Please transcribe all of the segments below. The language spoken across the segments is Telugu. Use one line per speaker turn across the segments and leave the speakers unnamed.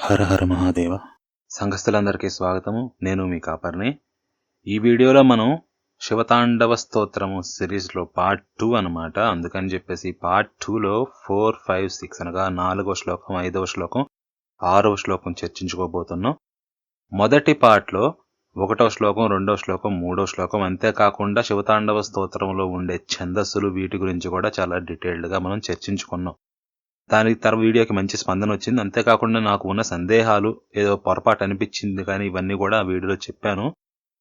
హర హర మహాదేవ. సంఘస్థులందరికీ స్వాగతము. నేను మీ కాపర్ని. ఈ వీడియోలో మనం శివతాండవ స్తోత్రము సిరీస్లో పార్ట్ 2 అనమాట. అందుకని చెప్పేసి పార్ట్ 2లో 4, 5, 6 అనగా 4వ శ్లోకం, 5వ శ్లోకం, 6వ శ్లోకం చర్చించుకోబోతున్నాం. మొదటి పార్ట్లో 1వ శ్లోకం, 2వ శ్లోకం, 3వ శ్లోకం, అంతేకాకుండా శివతాండవ స్తోత్రంలో ఉండే ఛందస్సులు వీటి గురించి కూడా చాలా డీటెయిల్డ్గా మనం చర్చించుకున్నాం. దానికి వీడియోకి మంచి స్పందన వచ్చింది. అంతేకాకుండా నాకు ఉన్న సందేహాలు ఏదో పొరపాటు అనిపించింది కానీ ఇవన్నీ కూడా ఆ వీడియోలో చెప్పాను.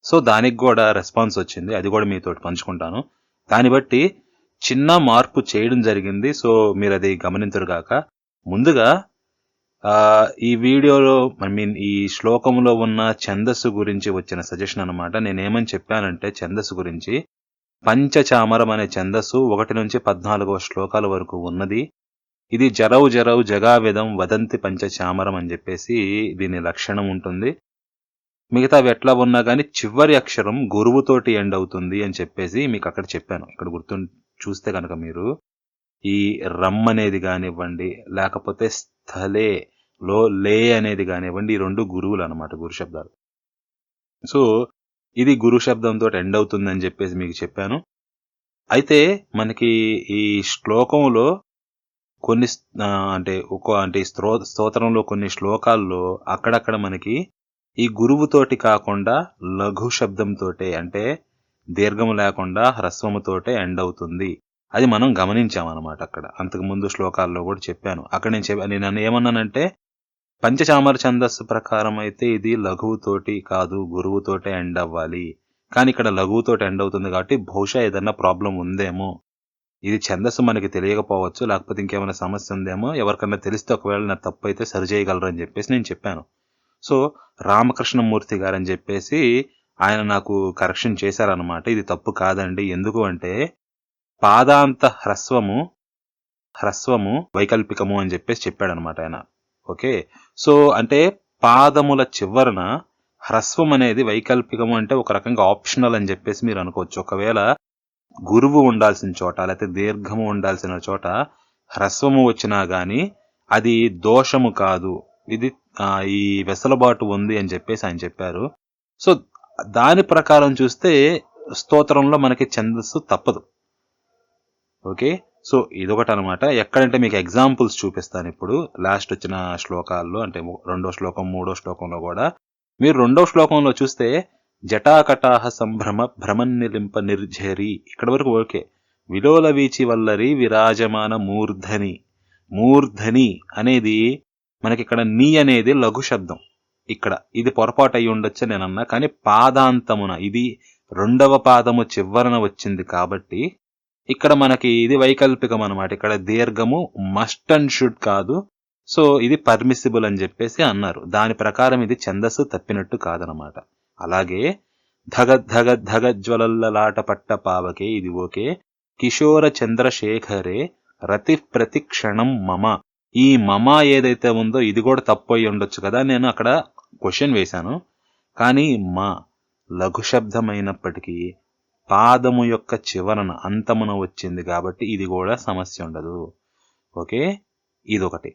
సో దానికి కూడా రెస్పాన్స్ వచ్చింది, అది కూడా మీతోటి పంచుకుంటాను. దాన్ని బట్టి చిన్న మార్పు చేయడం జరిగింది. సో మీరు అది గమనించరుగాక. ముందుగా ఈ వీడియోలో ఈ శ్లోకంలో ఉన్న ఛందస్సు గురించి వచ్చిన సజెషన్ అనమాట. నేనేమని చెప్పానంటే ఛందస్సు గురించి పంచచామరం అనే ఛందస్సు 1 నుంచి 14వ శ్లోకాల వరకు ఉన్నది. ఇది జరవు జరవు జగావిధం వదంతి పంచచామరం అని చెప్పేసి దీని లక్షణం ఉంటుంది. మిగతావి ఎట్లా ఉన్నా కానీ చివరి అక్షరం గురువుతోటి ఎండ్ అవుతుంది అని చెప్పేసి మీకు అక్కడ చెప్పాను. ఇక్కడ చూస్తే కనుక మీరు ఈ రమ్ అనేది కానివ్వండి, లేకపోతే స్థలే లో లే అనేది కానివ్వండి, ఈ 2 గురువులు అనమాట, గురు శబ్దాలు. సో ఇది గురు శబ్దంతో ఎండ్ అవుతుంది అని చెప్పేసి మీకు చెప్పాను. అయితే మనకి ఈ శ్లోకంలో కొన్ని స్తోత్రంలో కొన్ని శ్లోకాల్లో అక్కడక్కడ మనకి ఈ గురువుతోటి కాకుండా లఘు శబ్దంతోటే, అంటే దీర్ఘము లేకుండా హ్రస్వముతోటే ఎండ్ అవుతుంది. అది మనం గమనించామన్నమాట. అక్కడ అంతకుముందు శ్లోకాల్లో కూడా చెప్పాను. అక్కడ నేను ఏమన్నానంటే పంచచామర ఛందస్సు ప్రకారం అయితే ఇది లఘువుతోటి కాదు, గురువుతోటే ఎండ్ అవ్వాలి. కానీ ఇక్కడ లఘువుతోటి ఎండ్ అవుతుంది కాబట్టి బహుశా ఏదన్నా ప్రాబ్లం ఉందేమో, ఇది ఛందస్సు మనకి తెలియకపోవచ్చు, లేకపోతే ఇంకేమైనా సమస్య ఉందేమో, ఎవరికన్నా తెలిస్తే ఒకవేళ నా తప్పు అయితే సరిచేయగలరు అని చెప్పేసి నేను చెప్పాను. సో రామకృష్ణమూర్తి గారు అని చెప్పేసి ఆయన నాకు కరెక్షన్ చేశారనమాట. ఇది తప్పు కాదండి. ఎందుకు అంటే పాదాంత హ్రస్వము వైకల్పికము అని చెప్పేసి చెప్పాడనమాట ఆయన. ఓకే, సో అంటే పాదముల చివరన హ్రస్వం అనేది వైకల్పికము అంటే ఒక రకంగా ఆప్షనల్ అని చెప్పేసి మీరు అనుకోవచ్చు. ఒకవేళ గురువు ఉండాల్సిన చోట లేకపోతే దీర్ఘము ఉండాల్సిన చోట హ్రస్వము వచ్చినా గాని అది దోషము కాదు, ఇది ఈ వెసలుబాటు ఉంది అని చెప్పేసి ఆయన చెప్పారు. సో దాని ప్రకారం చూస్తే స్తోత్రంలో మనకి ఛందస్సు తప్పదు. ఓకే, సో ఇదొకటి అనమాట. ఎక్కడంటే మీకు ఎగ్జాంపుల్స్ చూపిస్తాను ఇప్పుడు. లాస్ట్ వచ్చిన శ్లోకాల్లో అంటే 2వ శ్లోకం, 3వ శ్లోకంలో కూడా మీరు 2వ శ్లోకంలో చూస్తే జటాకటాహ సంభ్రమ భ్రమన్నిలింప నిర్ఝరి, ఇక్కడ వరకు ఓకే. విలోల వీచి వల్లరి విరాజమాన మూర్ధని అనేది మనకి ఇక్కడ నీ అనేది లఘు శబ్దం. ఇక్కడ ఇది పొరపాటు అయి ఉండొచ్చు నేనన్నా, కానీ పాదాంతమున ఇది 2వ పాదము చివరన వచ్చింది కాబట్టి ఇక్కడ మనకి ఇది వైకల్పికం అనమాట. ఇక్కడ దీర్ఘము మస్ట్ అండ్ షుడ్ కాదు. సో ఇది పర్మిసిబుల్ అని చెప్పేసి అన్నారు. దాని ప్రకారం ఇది ఛందస్సు తప్పినట్టు కాదనమాట. అలాగే ధగజ్వలల్లలాట పట్ట పావకే, ఇది ఓకే. కిషోర చంద్రశేఖరే రతి ప్రతిక్షణం మమ, ఈ మమ ఏదైతే ఉందో ఇది కూడా తప్పు అయి ఉండొచ్చు కదా. నేను అక్కడ క్వశ్చన్ వేశాను, కానీ మా లఘు శబ్దమైనప్పటికీ పాదము యొక్క చివరన అంతమున వచ్చింది కాబట్టి ఇది కూడా సమస్య ఉండదు. ఓకే, ఇదొకటి.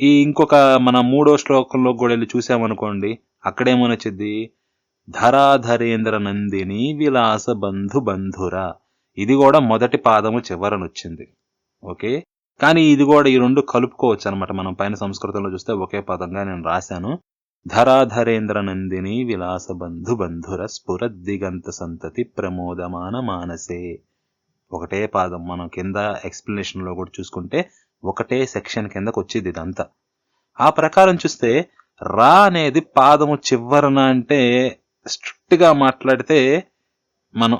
ఈ ఇంకొక మన 3వ శ్లోకంలో కూడా వెళ్ళి చూసామనుకోండి, అక్కడేమొనొచ్చింది ధరాధరేంద్ర నందిని విలాస బంధుర, ఇది కూడా మొదటి పాదము చివరనొచ్చింది. ఓకే, కానీ ఇది కూడా ఈ 2 కలుపుకోవచ్చు అనమాట. మనం పైన సంస్కృతంలో చూస్తే ఒకే పదంగా నేను రాశాను. ధరాధరేంద్ర నందిని విలాస బంధుర స్ఫురద్దిగంత సంతతి ప్రమోదమాన మానసే, ఒకటే పాదం. మనం కింద ఎక్స్ప్లెనేషన్ లో కూడా చూసుకుంటే ఒకటే సెక్షన్ కిందకు వచ్చేది ఇదంతా. ఆ ప్రకారం చూస్తే రా అనేది పాదము చివరన అంటే స్ట్రిక్ట్ గా మాట్లాడితే మనం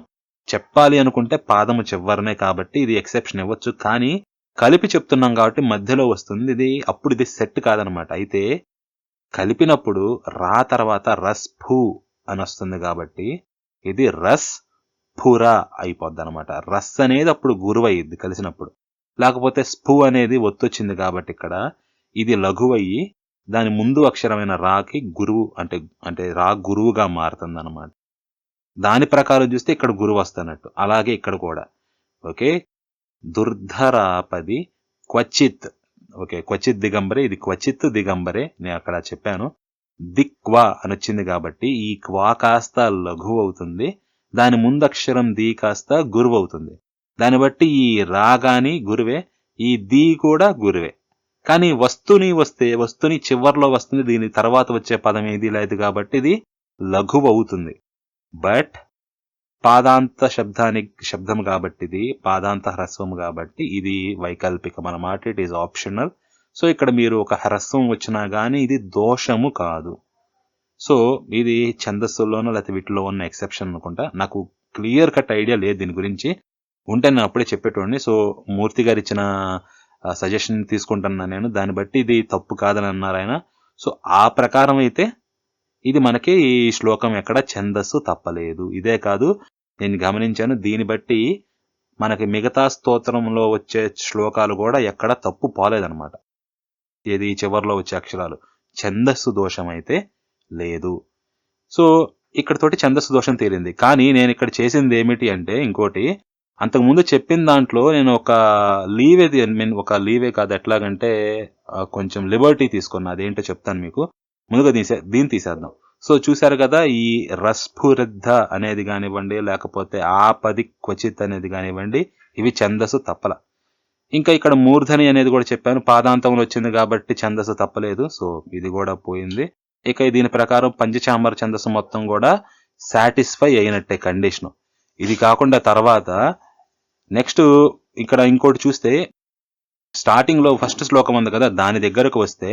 చెప్పాలి అనుకుంటే పాదము చివరనే కాబట్టి ఇది ఎక్సెప్షన్ ఇవ్వచ్చు. కానీ కలిపి చెప్తున్నాం కాబట్టి మధ్యలో వస్తుంది ఇది, అప్పుడు ఇది సెట్ కాదనమాట. అయితే కలిపినప్పుడు రా తర్వాత రస్ ఫూ అని వస్తుంది కాబట్టి ఇది రస్ ఫురా అయిపోద్ది అనమాట. రస్ అనేది అప్పుడు గురువయ్యిద్ది కలిసినప్పుడు. లేకపోతే స్ఫూ అనేది ఒత్తొచ్చింది కాబట్టి ఇక్కడ ఇది లఘువయ్యి దాని ముందు అక్షరమైన రాకి గురువు అంటే రా గురువుగా మారుతుంది అనమాట. దాని ప్రకారం చూస్తే ఇక్కడ గురువు వస్తున్నట్టు. అలాగే ఇక్కడ కూడా ఓకే. దుర్ధరాపది క్వచిత్, ఓకే, క్వచిత్ దిగంబరే, ఇది క్వచిత్ దిగంబరే నేను అక్కడ చెప్పాను. దిక్వా అని వచ్చింది కాబట్టి ఈ క్వా కాస్త లఘువు అవుతుంది, దాని ముందు అక్షరం ది కాస్త గురువు అవుతుంది. దాన్ని బట్టి ఈ రా గాని గురువే, ఈ ది కూడా గురువే. కానీ వస్తుని చివర్లో వస్తుంది, దీని తర్వాత వచ్చే పదం ఏది లేదు కాబట్టి ఇది లఘువు అవుతుంది. బట్ పాదాంత శబ్దం కాబట్టి ఇది పాదాంత హ్రస్వం కాబట్టి ఇది వైకల్పికం అన్నమాట. It is optional. సో ఇక్కడ మీరు ఒక హ్రస్వం వచ్చినా గానీ ఇది దోషము కాదు. సో ఇది ఛందస్సుల్లోనో లేకపోతే వీటిలో ఉన్న ఎక్సెప్షన్ అనుకుంటా. నాకు క్లియర్ కట్ ఐడియా లేదు దీని గురించి, ఉంటే నేను అప్పుడే చెప్పేటోడిని. సో మూర్తి గారు ఇచ్చిన సజెషన్ తీసుకుంటున్నా నేను, దాన్ని బట్టి ఇది తప్పు కాదని అన్నారు ఆయన. సో ఆ ప్రకారం అయితే ఇది మనకి ఈ శ్లోకం ఎక్కడ ఛందస్సు తప్పలేదు. ఇదే కాదు, నేను గమనించాను, దీన్ని బట్టి మనకి మిగతా స్తోత్రంలో వచ్చే శ్లోకాలు కూడా ఎక్కడ తప్పు పోలేదన్నమాట. ఏది చివరిలో వచ్చే అక్షరాలు ఛందస్సు దోషం అయితే లేదు. సో ఇక్కడతోటి ఛందస్సు దోషం తీరింది. కానీ నేను ఇక్కడ చేసింది ఏమిటి అంటే, ఇంకోటి అంతకుముందు చెప్పిన దాంట్లో నేను ఒక లీవే కాదు, ఎట్లాగంటే కొంచెం లిబర్టీ తీసుకున్నా. అదేంటో చెప్తాను మీకు. ముందుగా దీన్ని తీసేద్దాం. సో చూశారు కదా, ఈ రస్ఫురద్ధ అనేది కానివ్వండి, లేకపోతే ఆపది క్వచిత్ అనేది కానివ్వండి, ఇవి ఛందస్సు తప్పల. ఇంకా ఇక్కడ మూర్ధని అనేది కూడా చెప్పాను, పాదాంతంలో వచ్చింది కాబట్టి ఛందస్సు తప్పలేదు. సో ఇది కూడా పోయింది. ఇక దీని ప్రకారం పంచచామర ఛందస్సు మొత్తం కూడా సాటిస్ఫై అయినట్టే కండిషన్. ఇది కాకుండా తర్వాత నెక్స్ట్ ఇక్కడ ఇంకోటి చూస్తే, స్టార్టింగ్ లో ఫస్ట్ శ్లోకం ఉంది కదా, దాని దగ్గరకు వస్తే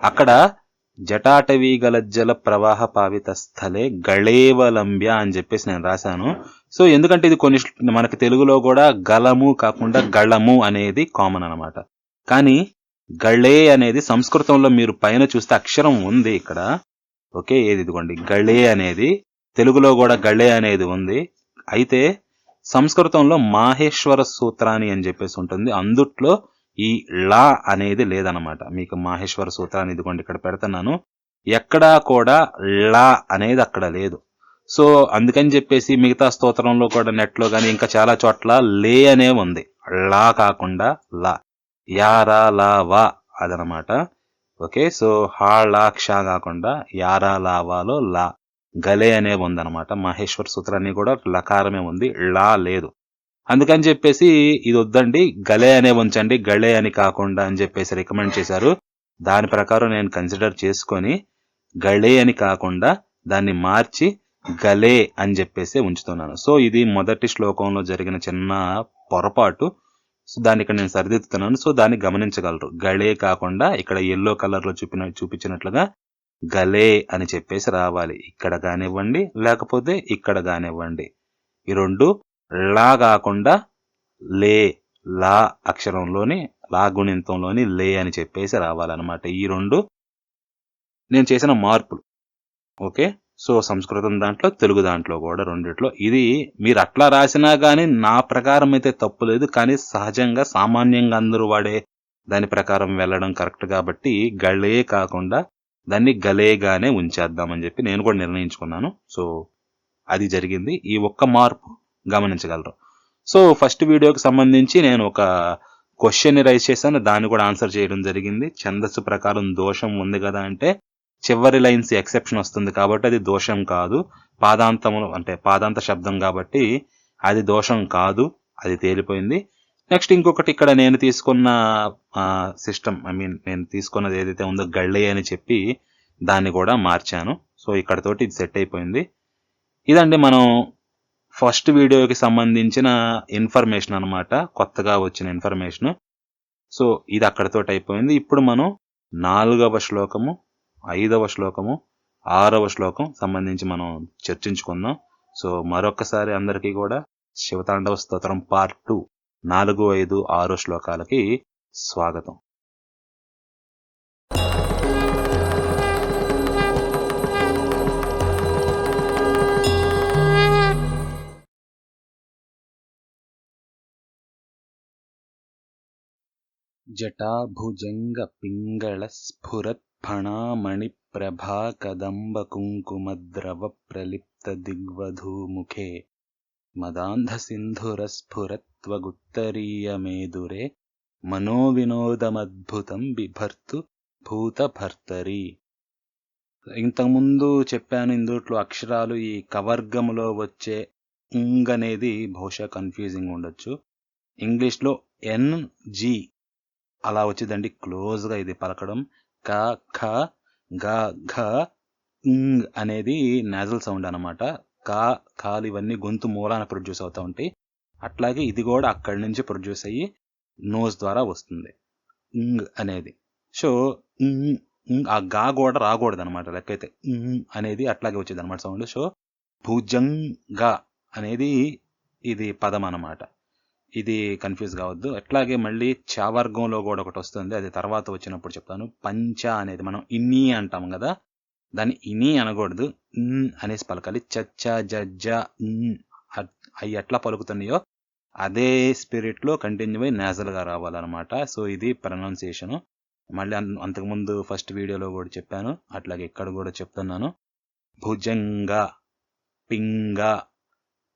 అక్కడ జటాటవీ గలజ్జల ప్రవాహ పావిత స్థలే గళేవలంబ్య అని చెప్పేసి నేను రాశాను. సో ఎందుకంటే ఇది కొన్ని మనకి తెలుగులో కూడా గలము కాకుండా గళము అనేది కామన్ అన్నమాట. కానీ గళే అనేది సంస్కృతంలో మీరు పైన చూస్తే అక్షరం ఉంది ఇక్కడ. ఓకే, ఏది ఇదిగోండి, గళే అనేది తెలుగులో కూడా గళే అనేది ఉంది. అయితే సంస్కృతంలో మాహేశ్వర సూత్రాన్ని అని చెప్పేసి ఉంటుంది, అందుట్లో ఈ లా అనేది లేదనమాట. మీకు మాహేశ్వర సూత్రాన్ని ఇదిగోండి ఇక్కడ పెడుతున్నాను, ఎక్కడా కూడా లా అనేది అక్కడ లేదు. సో అందుకని చెప్పేసి మిగతా స్తోత్రంలో కూడా నెట్లో కానీ ఇంకా చాలా చోట్ల లే అనే ఉంది, లా కాకుండా లా, యారా లా వా అదనమాట. ఓకే, సో హా లా క్ష కాకుండా యారా లా వాలో లా గలే అనే ఉందనమాట. మహేశ్వర సూత్రాన్ని కూడా లకారమే ఉంది, లా లేదు. అందుకని చెప్పేసి ఇది వద్దండి, గలే అనే ఉంచండి, గళే అని కాకుండా అని చెప్పేసి రికమెండ్ చేశారు. దాని ప్రకారం నేను కన్సిడర్ చేసుకొని గళే అని కాకుండా దాన్ని మార్చి గలే అని చెప్పేసి ఉంచుతున్నాను. సో ఇది మొదటి శ్లోకంలో జరిగిన చిన్న పొరపాటు. సో దాన్ని ఇక్కడ నేను సరిదిద్దుతున్నాను. సో దాన్ని గమనించగలరు. గళే కాకుండా ఇక్కడ ఎల్లో కలర్ లో చూపించినట్లుగా గలే అని చెప్పేసి రావాలి. ఇక్కడ కానివ్వండి లేకపోతే ఇక్కడ కానివ్వండి, ఈ రెండు లా కాకుండా లే, లా అక్షరంలోని లా గుణింతంలోని లే అని చెప్పేసి రావాలన్నమాట. ఈ రెండు నేను చేసిన మార్పులు. ఓకే, సో సంస్కృతం దాంట్లో తెలుగు దాంట్లో కూడా రెండిట్లో ఇది మీరు అట్లా రాసినా కానీ నా ప్రకారం అయితే తప్పు లేదు. కానీ సహజంగా సామాన్యంగా అందరూ వాడే దాని ప్రకారం వెళ్ళడం కరెక్ట్ కాబట్టి గళే కాకుండా దాన్ని గలేగానే ఉంచేద్దామని చెప్పి నేను కూడా నిర్ణయించుకున్నాను. సో అది జరిగింది. ఈ ఒక్క మార్పు గమనించగలరు. సో ఫస్ట్ వీడియోకి సంబంధించి నేను ఒక క్వశ్చన్ రైజ్ చేశాను, దాన్ని కూడా ఆన్సర్ చేయడం జరిగింది. ఛందస్సు ప్రకారం దోషం ఉంది కదా అంటే చివరి లైన్స్ ఎక్సెప్షన్ వస్తుంది కాబట్టి అది దోషం కాదు. పాదాంతములు అంటే పాదాంత శబ్దం కాబట్టి అది దోషం కాదు, అది తేలిపోయింది. నెక్స్ట్ ఇంకొకటి ఇక్కడ నేను తీసుకున్న సిస్టమ్, నేను తీసుకున్నది ఏదైతే ఉందో గళ్ళే అని చెప్పి దాన్ని కూడా మార్చాను. సో ఇక్కడతోటి ఇది సెట్ అయిపోయింది. ఇదండి మనం ఫస్ట్ వీడియోకి సంబంధించిన ఇన్ఫర్మేషన్ అనమాట, కొత్తగా వచ్చిన ఇన్ఫర్మేషన్. సో ఇది అక్కడతోటి అయిపోయింది. ఇప్పుడు మనం 4వ శ్లోకము, 5వ శ్లోకము, 6వ శ్లోకం సంబంధించి మనం చర్చించుకుందాం. సో మరొకసారి అందరికీ కూడా శివతాండవ స్తోత్రం పార్ట్ 2 4, 5, 6 శ్లోకాలకి స్వాగతం. జటాభుజంగ పింగళ స్ఫురత్ ఫణామణి ప్రభా కదంబ కుంకుమద్రవ ప్రలిప్త దిగ్వధూముఖే మదాంధ సింధుర స్ఫురత్వగుత్తరీయ మేదురే మనోవినోదమద్భుతం బిభర్తు భూత భర్తరి. ఇంతకుముందు చెప్పాను, ఇందుట్లో అక్షరాలు ఈ కవర్గములో వచ్చే ఉంగ్ అనేది బహుశా కన్ఫ్యూజింగ్ ఉండొచ్చు. ఇంగ్లీష్లో NG అలా వచ్చిందండి, క్లోజ్గా ఇది పలకడం. క ఖ గ ఘ ఇంగ్ అనేది నాజల్ సౌండ్ అనమాట. కాలు ఇవన్నీ గొంతు మూలాన ప్రొడ్యూస్ అవుతూ ఉంటాయి. అట్లాగే ఇది కూడా అక్కడి నుంచి ప్రొడ్యూస్ అయ్యి నోస్ ద్వారా వస్తుంది ఇంగ్ అనేది. సో ఆ గా కూడా రాకూడదు అనమాట, లెక్కైతే అనేది అట్లాగే వచ్చేది అనమాట సౌండ్. సో భుజంగా అనేది ఇది పదం అనమాట. ఇది కన్ఫ్యూజ్ కావద్దు. అట్లాగే మళ్ళీ చావర్గంలో కూడా ఒకటి వస్తుంది, అది తర్వాత వచ్చినప్పుడు చెప్తాను. పంచ అనేది మనం ఇన్ని అంటాం కదా, దాన్ని ఇని అనకూడదు, అనేసి పలకాలి. చచ్చ జజ్జ అవి ఎట్లా పలుకుతున్నాయో అదే స్పిరిట్ లో కంటిన్యూ అయి నేజల్ గా రావాలన్నమాట. సో ఇది ప్రొనౌన్సియేషన్. మళ్ళీ అంతకుముందు ఫస్ట్ వీడియోలో కూడా చెప్పాను, అట్లాగే ఇక్కడ కూడా చెప్తున్నాను. భుజంగా, పింగా,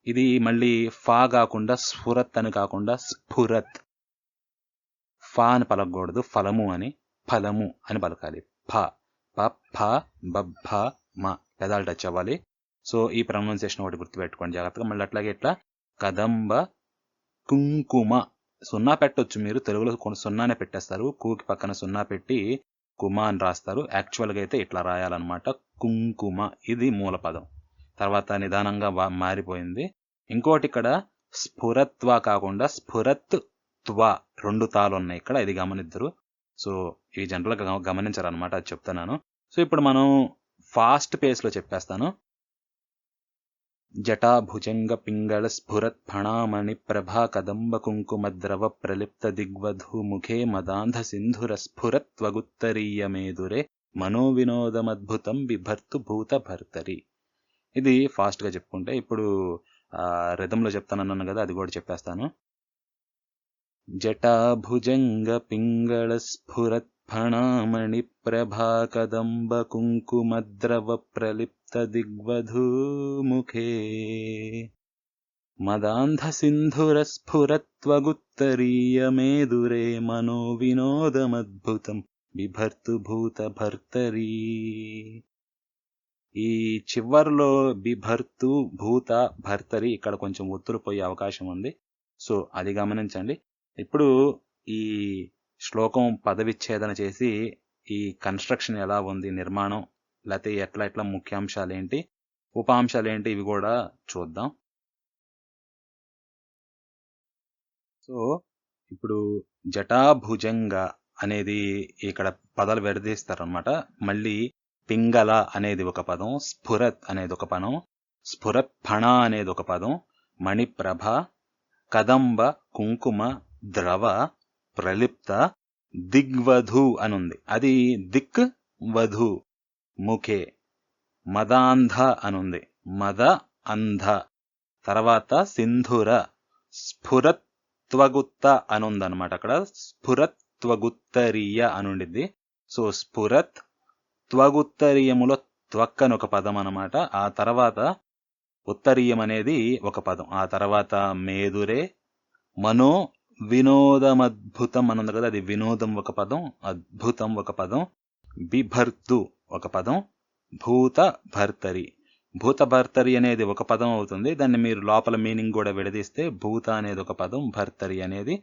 ఇది మళ్ళీ ఫా కాకుండా స్ఫురత్ అని కాకుండా స్ఫురత్. ఫా అని పలకూడదు, ఫలము అని, ఫలము అని పలకాలి. ఫ ప బబ్బ మ పెదాలు టచ్ అవ్వాలి. సో ఈ ప్రొనౌన్సియేషన్ ఒకటి గుర్తుపెట్టుకోండి జాగ్రత్తగా. మళ్ళీ అట్లాగే ఇట్లా కదంబ కుంకుమ, సున్నా పెట్టొచ్చు మీరు, తెలుగులో సున్నానే పెట్టేస్తారు, కూకి పక్కన సున్నా పెట్టి కుమ అని రాస్తారు. యాక్చువల్గా అయితే ఇట్లా రాయాలన్నమాట, కుంకుమ. ఇది మూల పదం. తర్వాత నిదానంగా మారిపోయింది. ఇంకోటి ఇక్కడ స్ఫురత్వ కాకుండా స్ఫురత్ త్వ, 2 తాలు ఉన్నాయి ఇక్కడ, ఇది గమనిద్దరు. సో ఇవి జనరల్గా గమనించారనమాట, అది చెప్తున్నాను. సో ఇప్పుడు మనం ఫాస్ట్ పేస్ లో చెప్పేస్తాను. జటా భుజంగ పింగళ స్ఫురత్ ఫణామణి ప్రభా కదంబ కుంకుమ ద్రవ ప్రలిప్త దిగ్వధూ ముఖే మదాంధ సింధుర స్ఫురత్వగుత్తరీయ మేదురే మనోవినోదమద్భుతం బిభర్తు భూత భర్తరి. ఇది ఫాస్ట్ గా చెప్పుకుంటే. ఇప్పుడు రిథంలో చెప్తానన్నాను కదా, అది కూడా చెప్పేస్తాను. జటా భుజంగ పింగళ స్ఫురత్ ఫణామణి ప్రభా కదంబ కుంకుమ ద్రవ ప్రలిప్త దిగ్వధూ ముఖే మదాంధ సింధుర స్ఫురత్వగుత్తరీయ మేదురే మనో వినోదమద్భుతం బిభర్తు భూత భర్తరీ. ఈ చివర్లో బిభర్తు భూత భర్తరి ఇక్కడ కొంచెం ఒత్తులు పోయే అవకాశం ఉంది, సో అది గమనించండి. ఇప్పుడు ఈ శ్లోకం పదవిచ్ఛేదన చేసి ఈ కన్స్ట్రక్షన్ ఎలా ఉంది, నిర్మాణం, లేకపోతే ఎట్లా ముఖ్యాంశాలు ఏంటి, ఉపాంశాలు ఏంటి, ఇవి కూడా చూద్దాం. సో ఇప్పుడు జటాభుజంగ అనేది ఇక్కడ పదాలు విడదీస్తారనమాట. మళ్ళీ పింగళ అనేది ఒక పదం, స్ఫురత్ అనేది ఒక పదం, స్ఫురత్ ఫణ అనేది ఒక పదం, మణిప్రభ, కదంబ కుంకుమ ద్రవ ప్రలిప్త దిగ్వధు అనుంది, అది దిక్ వధు ముఖే. మదాంధ అనుంది, మద అంధ. తర్వాత సింధుర స్ఫురత్వగుత్త అనుందనమాట, అక్కడ స్ఫురత్వగుత్తరీయ అనుండిద్ది. సో స్ఫురత్ త్వగుత్తరీయములో త్వక్ అని ఒక పదం అనమాట. ఆ తర్వాత ఉత్తరీయం అనేది ఒక పదం. ఆ తర్వాత మేదురే, మనో వినోదమద్భుతం అనుంది కదా, అది వినోదం ఒక పదం, అద్భుతం ఒక పదం, బిభర్తు ఒక పదం, భూత భర్తరి. భూత భర్తరి అనేది ఒక పదం అవుతుంది. దాన్ని మీరు లోపల మీనింగ్ కూడా విడదీస్తే భూత అనేది ఒక పదం, భర్తరి అనేది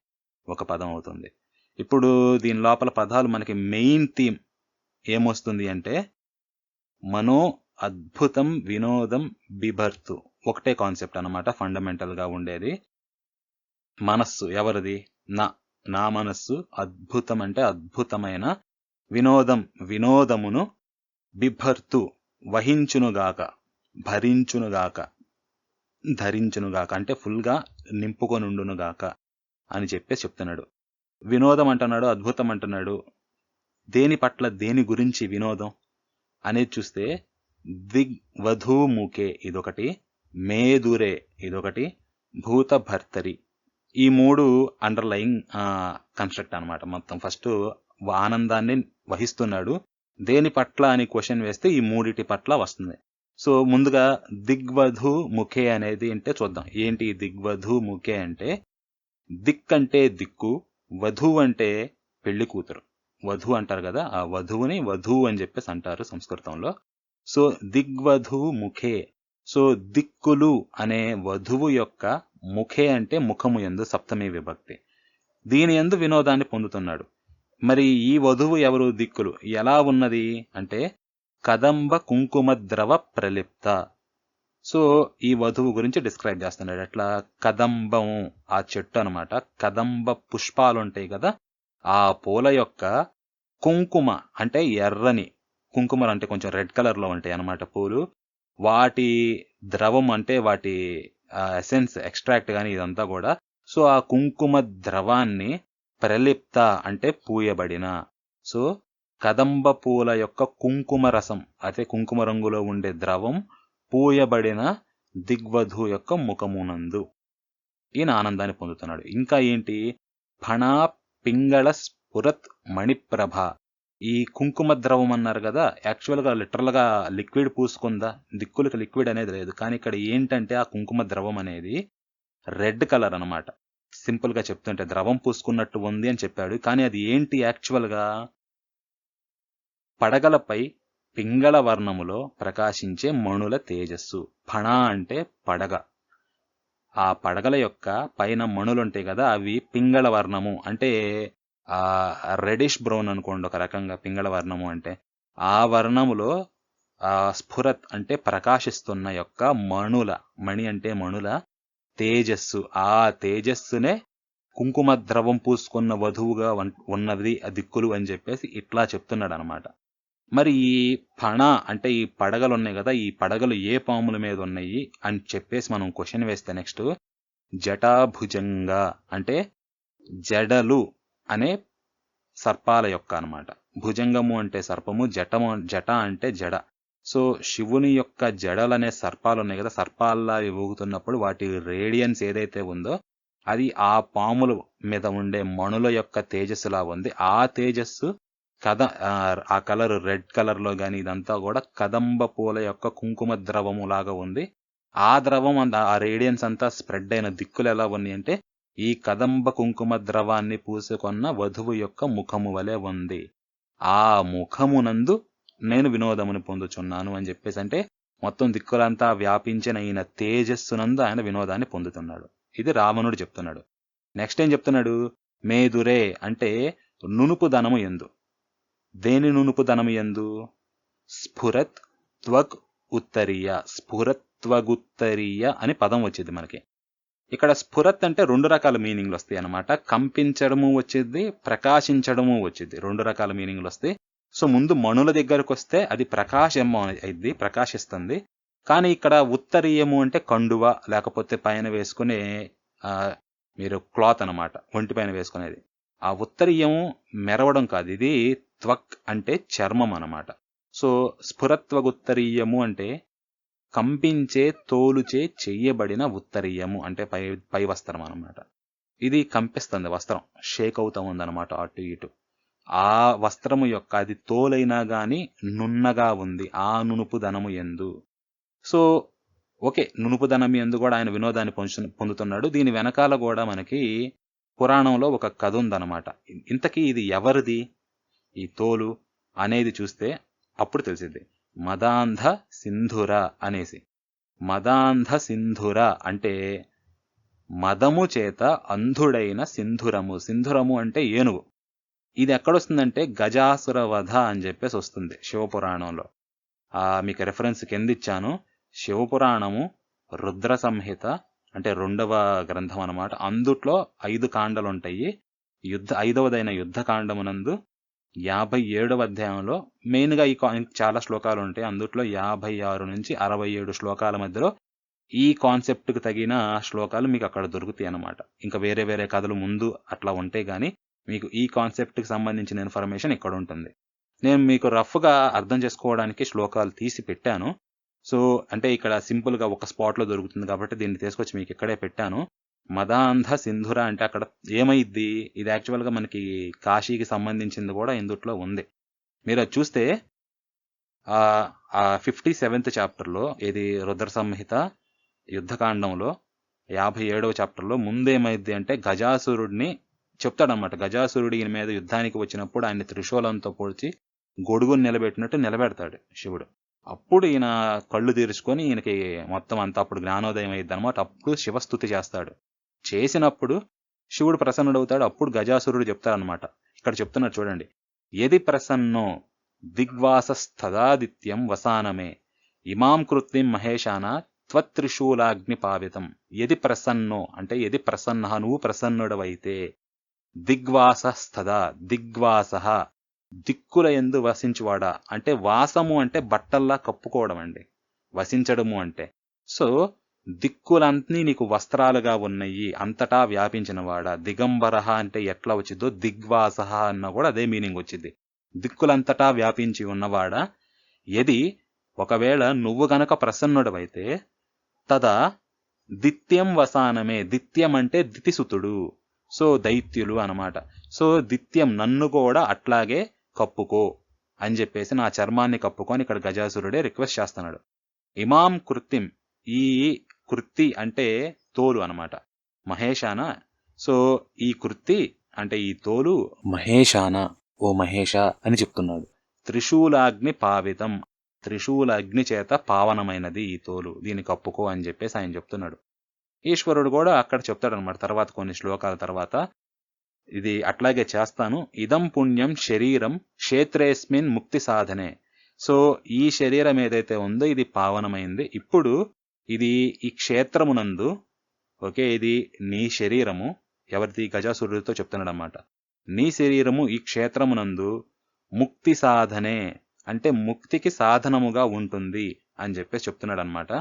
ఒక పదం అవుతుంది. ఇప్పుడు దీని లోపల పదాలు మనకి మెయిన్ థీమ్ ఏమొస్తుంది అంటే మనో అద్భుతం వినోదం బిభర్తు, ఒకటే కాన్సెప్ట్ అనమాట, ఫండమెంటల్ గా ఉండేది. మనస్సు ఎవరిది? నా మనస్సు. అద్భుతం అంటే అద్భుతమైన, వినోదం వినోదమును, బిభర్తు వహించునుగాక, భరించునుగాక, ధరించునుగాక అంటే ఫుల్ గా నింపుకొనుండునుగాక అని చెప్తున్నాడు. వినోదం అంటున్నాడు, అద్భుతం అంటున్నాడు. దేని పట్ల, దేని గురించి వినోదం అనేది చూస్తే దిగ్వధూముఖే ఇదొకటి, మేదురే ఇదొకటి, భూత భర్తరి, ఈ 3 అండర్లయింగ్ కన్స్ట్రక్ట్ అనమాట. మొత్తం ఫస్ట్ ఆనందాన్ని వహిస్తున్నాడు, దేని పట్ల అని క్వశ్చన్ వేస్తే ఈ 3 పట్ల వస్తుంది. సో ముందుగా దిగ్వధు ముఖే అనేది అంటే చూద్దాం. ఏంటి దిగ్వధు ముఖే అంటే, దిక్ అంటే దిక్కు, వధువు అంటే పెళ్లి కూతురు, వధు అంటారు కదా, ఆ వధువుని వధువు అని చెప్పేసి అంటారు సంస్కృతంలో. సో దిగ్వధు ముఖే, సో దిక్కులు అనే వధువు యొక్క ముఖే అంటే ముఖము యందు సప్తమి విభక్తి, దీని యందు వినోదాన్ని పొందుతున్నాడు. మరి ఈ వధువు ఎవరు, దిక్కులు ఎలా ఉన్నది అంటే కదంబ కుంకుమ ద్రవ ప్రలిప్త. సో ఈ వధువు గురించి డిస్క్రైబ్ చేస్తున్నాడు. ఎట్లా, కదంబం ఆ చెట్టు అనమాట, కదంబ పుష్పాలు ఉంటాయి కదా, ఆ పూల యొక్క కుంకుమ అంటే ఎర్రని, కుంకుమలు అంటే కొంచెం రెడ్ కలర్ లో ఉంటాయి అన్నమాట పూలు, వాటి ద్రవం అంటే వాటి ఎసెన్స్ ఎక్స్ట్రాక్ట్ గాని ఇదంతా కూడా. సో ఆ కుంకుమ ద్రవాన్ని ప్రలిప్త అంటే పూయబడిన, సో కదంబ పూల యొక్క కుంకుమ రసం అదే కుంకుమ రంగులో ఉండే ద్రవం పూయబడిన దిగ్వధు యొక్క ముఖమునందు ఈయన ఆనందాన్ని పొందుతున్నాడు. ఇంకా ఏంటి, ఫణా పింగళ స్ఫురత్ మణిప్రభ. ఈ కుంకుమ ద్రవం అన్నారు కదా, యాక్చువల్గా లిటరల్గా లిక్విడ్ పూసుకుందా, దిక్కులకి లిక్విడ్ అనేది లేదు, కానీ ఇక్కడ ఏంటంటే ఆ కుంకుమ ద్రవం అనేది రెడ్ కలర్ అనమాట. సింపుల్ గా చెప్తుంటే ద్రవం పూసుకున్నట్టు ఉంది అని చెప్పాడు, కానీ అది ఏంటి యాక్చువల్గా, పడగలపై పింగళ వర్ణములో ప్రకాశించే మణుల తేజస్సు. ఫణ అంటే పడగ, ఆ పడగల యొక్క పైన మణులుంటాయి కదా, అవి పింగళ వర్ణము అంటే ఆ రెడిష్ బ్రౌన్ అనుకోండి ఒక రకంగా పింగళ వర్ణము అంటే. ఆ వర్ణములో స్ఫురత్ అంటే ప్రకాశిస్తున్న యొక్క మణుల, మణి అంటే మణుల తేజస్సు, ఆ తేజస్సునే కుంకుమ ద్రవం పూసుకున్న వధువుగా ఉన్నది ఆ దిక్కులు అని చెప్పేసి ఇట్లా చెప్తున్నాడు అనమాట. మరి ఈ ఫణ అంటే ఈ పడగలు ఉన్నాయి కదా, ఈ పడగలు ఏ పాముల మీద ఉన్నాయి అని చెప్పేసి మనం క్వశ్చన్ వేస్తే నెక్స్ట్ జటాభుజంగా అంటే జడలు అనే సర్పాల యొక్క అనమాట. భుజంగము అంటే సర్పము, జట అంటే జడ. సో శివుని యొక్క జడలనే సర్పాలు ఉన్నాయి కదా, సర్పాల్లా ఊగుతున్నప్పుడు వాటి రేడియన్స్ ఏదైతే ఉందో అది ఆ పాముల మీద ఉండే మణుల యొక్క తేజస్సులా ఉంది. ఆ తేజస్సు ఆ కలర్ రెడ్ కలర్ లో గాని ఇదంతా కూడా కదంబ పూల యొక్క కుంకుమ ద్రవము లాగా ఉంది. ఆ ద్రవం ఆ రేడియన్స్ అంతా స్ప్రెడ్ అయిన దిక్కులు ఎలా ఉన్నాయి అంటే ఈ కదంబ కుంకుమ ద్రవాన్ని పూసుకొన్న వధువు యొక్క ముఖము వలె ఉంది. ఆ ముఖమునందు నేను వినోదముని పొందుచున్నాను అని చెప్పేసి, అంటే మొత్తం దిక్కులంతా వ్యాపించిన ఈయన తేజస్సునందు ఆయన వినోదాన్ని పొందుతున్నాడు. ఇది రావణుడు చెప్తున్నాడు. నెక్స్ట్ ఏం చెప్తున్నాడు, మేదురే అంటే నునుపు ధనము ఎందు. దేని నునుపు ధనము ఎందు, స్ఫురత్ త్వగ్ ఉత్తరీయ, స్ఫురత్ త్వగుత్తరీయ అని పదం వచ్చింది మనకి. ఇక్కడ స్ఫురత్ అంటే రెండు రకాల మీనింగ్లు వస్తాయి అనమాట. కంపించడము వచ్చింది, ప్రకాశించడము వచ్చింది, రెండు రకాల మీనింగ్లు వస్తాయి. సో ముందు మణుల దగ్గరకు వస్తే అది ప్రకాశము అయింది, ప్రకాశిస్తుంది. కానీ ఇక్కడ ఉత్తరీయము అంటే కండువ లేకపోతే పైన వేసుకునే మీరు క్లాత్ అనమాట, ఒంటి పైన వేసుకునేది. ఆ ఉత్తరీయము మెరవడం కాదు, ఇది త్వక్ అంటే చర్మం అనమాట. సో స్ఫురత్వగుత్తరీయము అంటే కంపించే తోలుచే చెయ్యబడిన ఉత్తరీయము అంటే పై వస్త్రం అనమాట. ఇది కంపిస్తుంది, వస్త్రం షేక్ అవుతా ఉందన్నమాట అటు ఇటు. ఆ వస్త్రము యొక్క అది తోలైనా గాని నున్నగా ఉంది ఆ నునుపు ధనము ఎందు. సో ఓకే, నునుపు ధనం ఎందు కూడా ఆయన వినోదాన్ని పొందుతున్నాడు. దీని వెనకాల కూడా మనకి పురాణంలో ఒక కథ ఉందన్నమాట. ఇంతకీ ఇది ఎవరిది ఈ తోలు అనేది చూస్తే అప్పుడు తెలిసింది. మదాంధ సింధుర అనేసి. మదాంధ సింధుర అంటే మదము చేత అంధుడైన సింధురము. సింధురము అంటే ఏనుగు. ఇది ఎక్కడొస్తుందంటే గజాసుర వధ అని చెప్పేసి వస్తుంది శివపురాణంలో. మీకు రెఫరెన్స్ కింద ఇచ్చాను. శివపురాణము రుద్ర సంహిత అంటే 2వ గ్రంథం అనమాట. అందుట్లో 5 కాండలు ఉంటాయి. 5వదైన యుద్ధ కాండమునందు 57వ అధ్యాయంలో మెయిన్ గా చాలా శ్లోకాలు ఉంటాయి. అందుట్లో 56 నుంచి 67 శ్లోకాల మధ్యలో ఈ కాన్సెప్ట్ కు తగిన శ్లోకాలు మీకు అక్కడ దొరుకుతాయి అన్నమాట. ఇంకా వేరే వేరే కథలు ముందు అట్లా ఉంటాయి, కానీ మీకు ఈ కాన్సెప్ట్ కి సంబంధించిన ఇన్ఫర్మేషన్ ఇక్కడ ఉంటుంది. నేను మీకు రఫ్ గా అర్థం చేసుకోవడానికి శ్లోకాలు తీసి పెట్టాను. సో అంటే ఇక్కడ సింపుల్ గా ఒక స్పాట్ లో దొరుకుతుంది కాబట్టి దీన్ని తీసుకొచ్చి మీకు ఇక్కడే పెట్టాను. మదాంధ సింధుర అంటే అక్కడ ఏమైద్ది, ఇది యాక్చువల్ గా మనకి కాశీకి సంబంధించింది కూడా ఇందుట్లో ఉంది. మీరు అది చూస్తే ఆ 57th చాప్టర్లో ఇది రుద్ర సంహిత యుద్ధకాండంలో 57వ చాప్టర్లో ముందేమైద్ది అంటే గజాసురుడిని చెప్తాడనమాట. గజాసురుడు ఈయన మీద యుద్ధానికి వచ్చినప్పుడు ఆయన్ని త్రిశూలంతో పోల్చి గొడుగుని నిలబెట్టినట్టు నిలబెడతాడు శివుడు. అప్పుడు ఈయన కళ్ళు తెరుచుకొని ఈయనకి మొత్తం అంతా అప్పుడు జ్ఞానోదయం అయ్యిద్ది అనమాట. అప్పుడు శివస్తుతి చేస్తాడు. చేసినప్పుడు శివుడు ప్రసన్నుడవుతాడు. అప్పుడు గజాసురుడు చెప్తాడనమాట. ఇక్కడ చెప్తున్నాడు చూడండి. యది ప్రసన్నో దిగ్వాసస్తదాదిత్యం వసానమే ఇమాం కృత్తిం మహేశాన త్వత్రిశూలాగ్ని పావితం. యది ప్రసన్నో అంటే యది ప్రసన్న, నువ్వు ప్రసన్నుడవైతే, దిగ్వాసస్తదా, దిగ్వాస దిక్కుల యందు వసించువాడా, అంటే వాసము అంటే బట్టల్లా కప్పుకోవడం అండి, వసించడము అంటే. సో దిక్కులన్నీ నీకు వస్త్రాలుగా ఉన్నాయి, అంతటా వ్యాపించిన వాడా. దిగంబరహ అంటే ఎట్లా వచ్చిందో దిగ్వాస అన్న కూడా అదే మీనింగ్ వచ్చింది. దిక్కులంతటా వ్యాపించి ఉన్నవాడా. యది ఒకవేళ నువ్వు గనక ప్రసన్నుడవైతే, తదా దిత్యం వసానమే, దిత్యం అంటే దితిసుతుడు, సో దైత్యులు అనమాట. సో దిత్యం నన్ను కూడా అట్లాగే కప్పుకో అని చెప్పేసి, నా చర్మాన్ని కప్పుకొని ఇక్కడ గజాసురుడే రిక్వెస్ట్ చేస్తున్నాడు. ఇమాం కృత్తిం, ఈ కృత్తి అంటే తోలు అనమాట, మహేశాన. సో ఈ కృత్తి అంటే ఈ తోలు మహేశాన, ఓ మహేష అని చెప్తున్నాడు. త్రిశూలాగ్ని పావితం, త్రిశూల అగ్ని చేత పావనమైనది ఈ తోలు, దీన్ని కప్పుకో అని చెప్పేసి ఆయన చెప్తున్నాడు. ఈశ్వరుడు కూడా అక్కడ చెప్తాడనమాట తర్వాత కొన్ని శ్లోకాల తర్వాత, ఇది అట్లాగే చేస్తాను. ఇదం పుణ్యం శరీరం క్షేత్రేస్మిన్ ముక్తి సాధనే. సో ఈ శరీరం ఏదైతే ఉందో ఇది పావనమైంది. ఇప్పుడు ఇది ఈ క్షేత్రమునందు, ఓకే, ఇది నీ శరీరము, ఎవరిది, గజాసురుడితో చెప్తున్నాడు అన్నమాట. నీ శరీరము ఈ క్షేత్రమునందు ముక్తి సాధనే అంటే ముక్తికి సాధనముగా ఉంటుంది అని చెప్పేసి చెప్తున్నాడు అనమాట.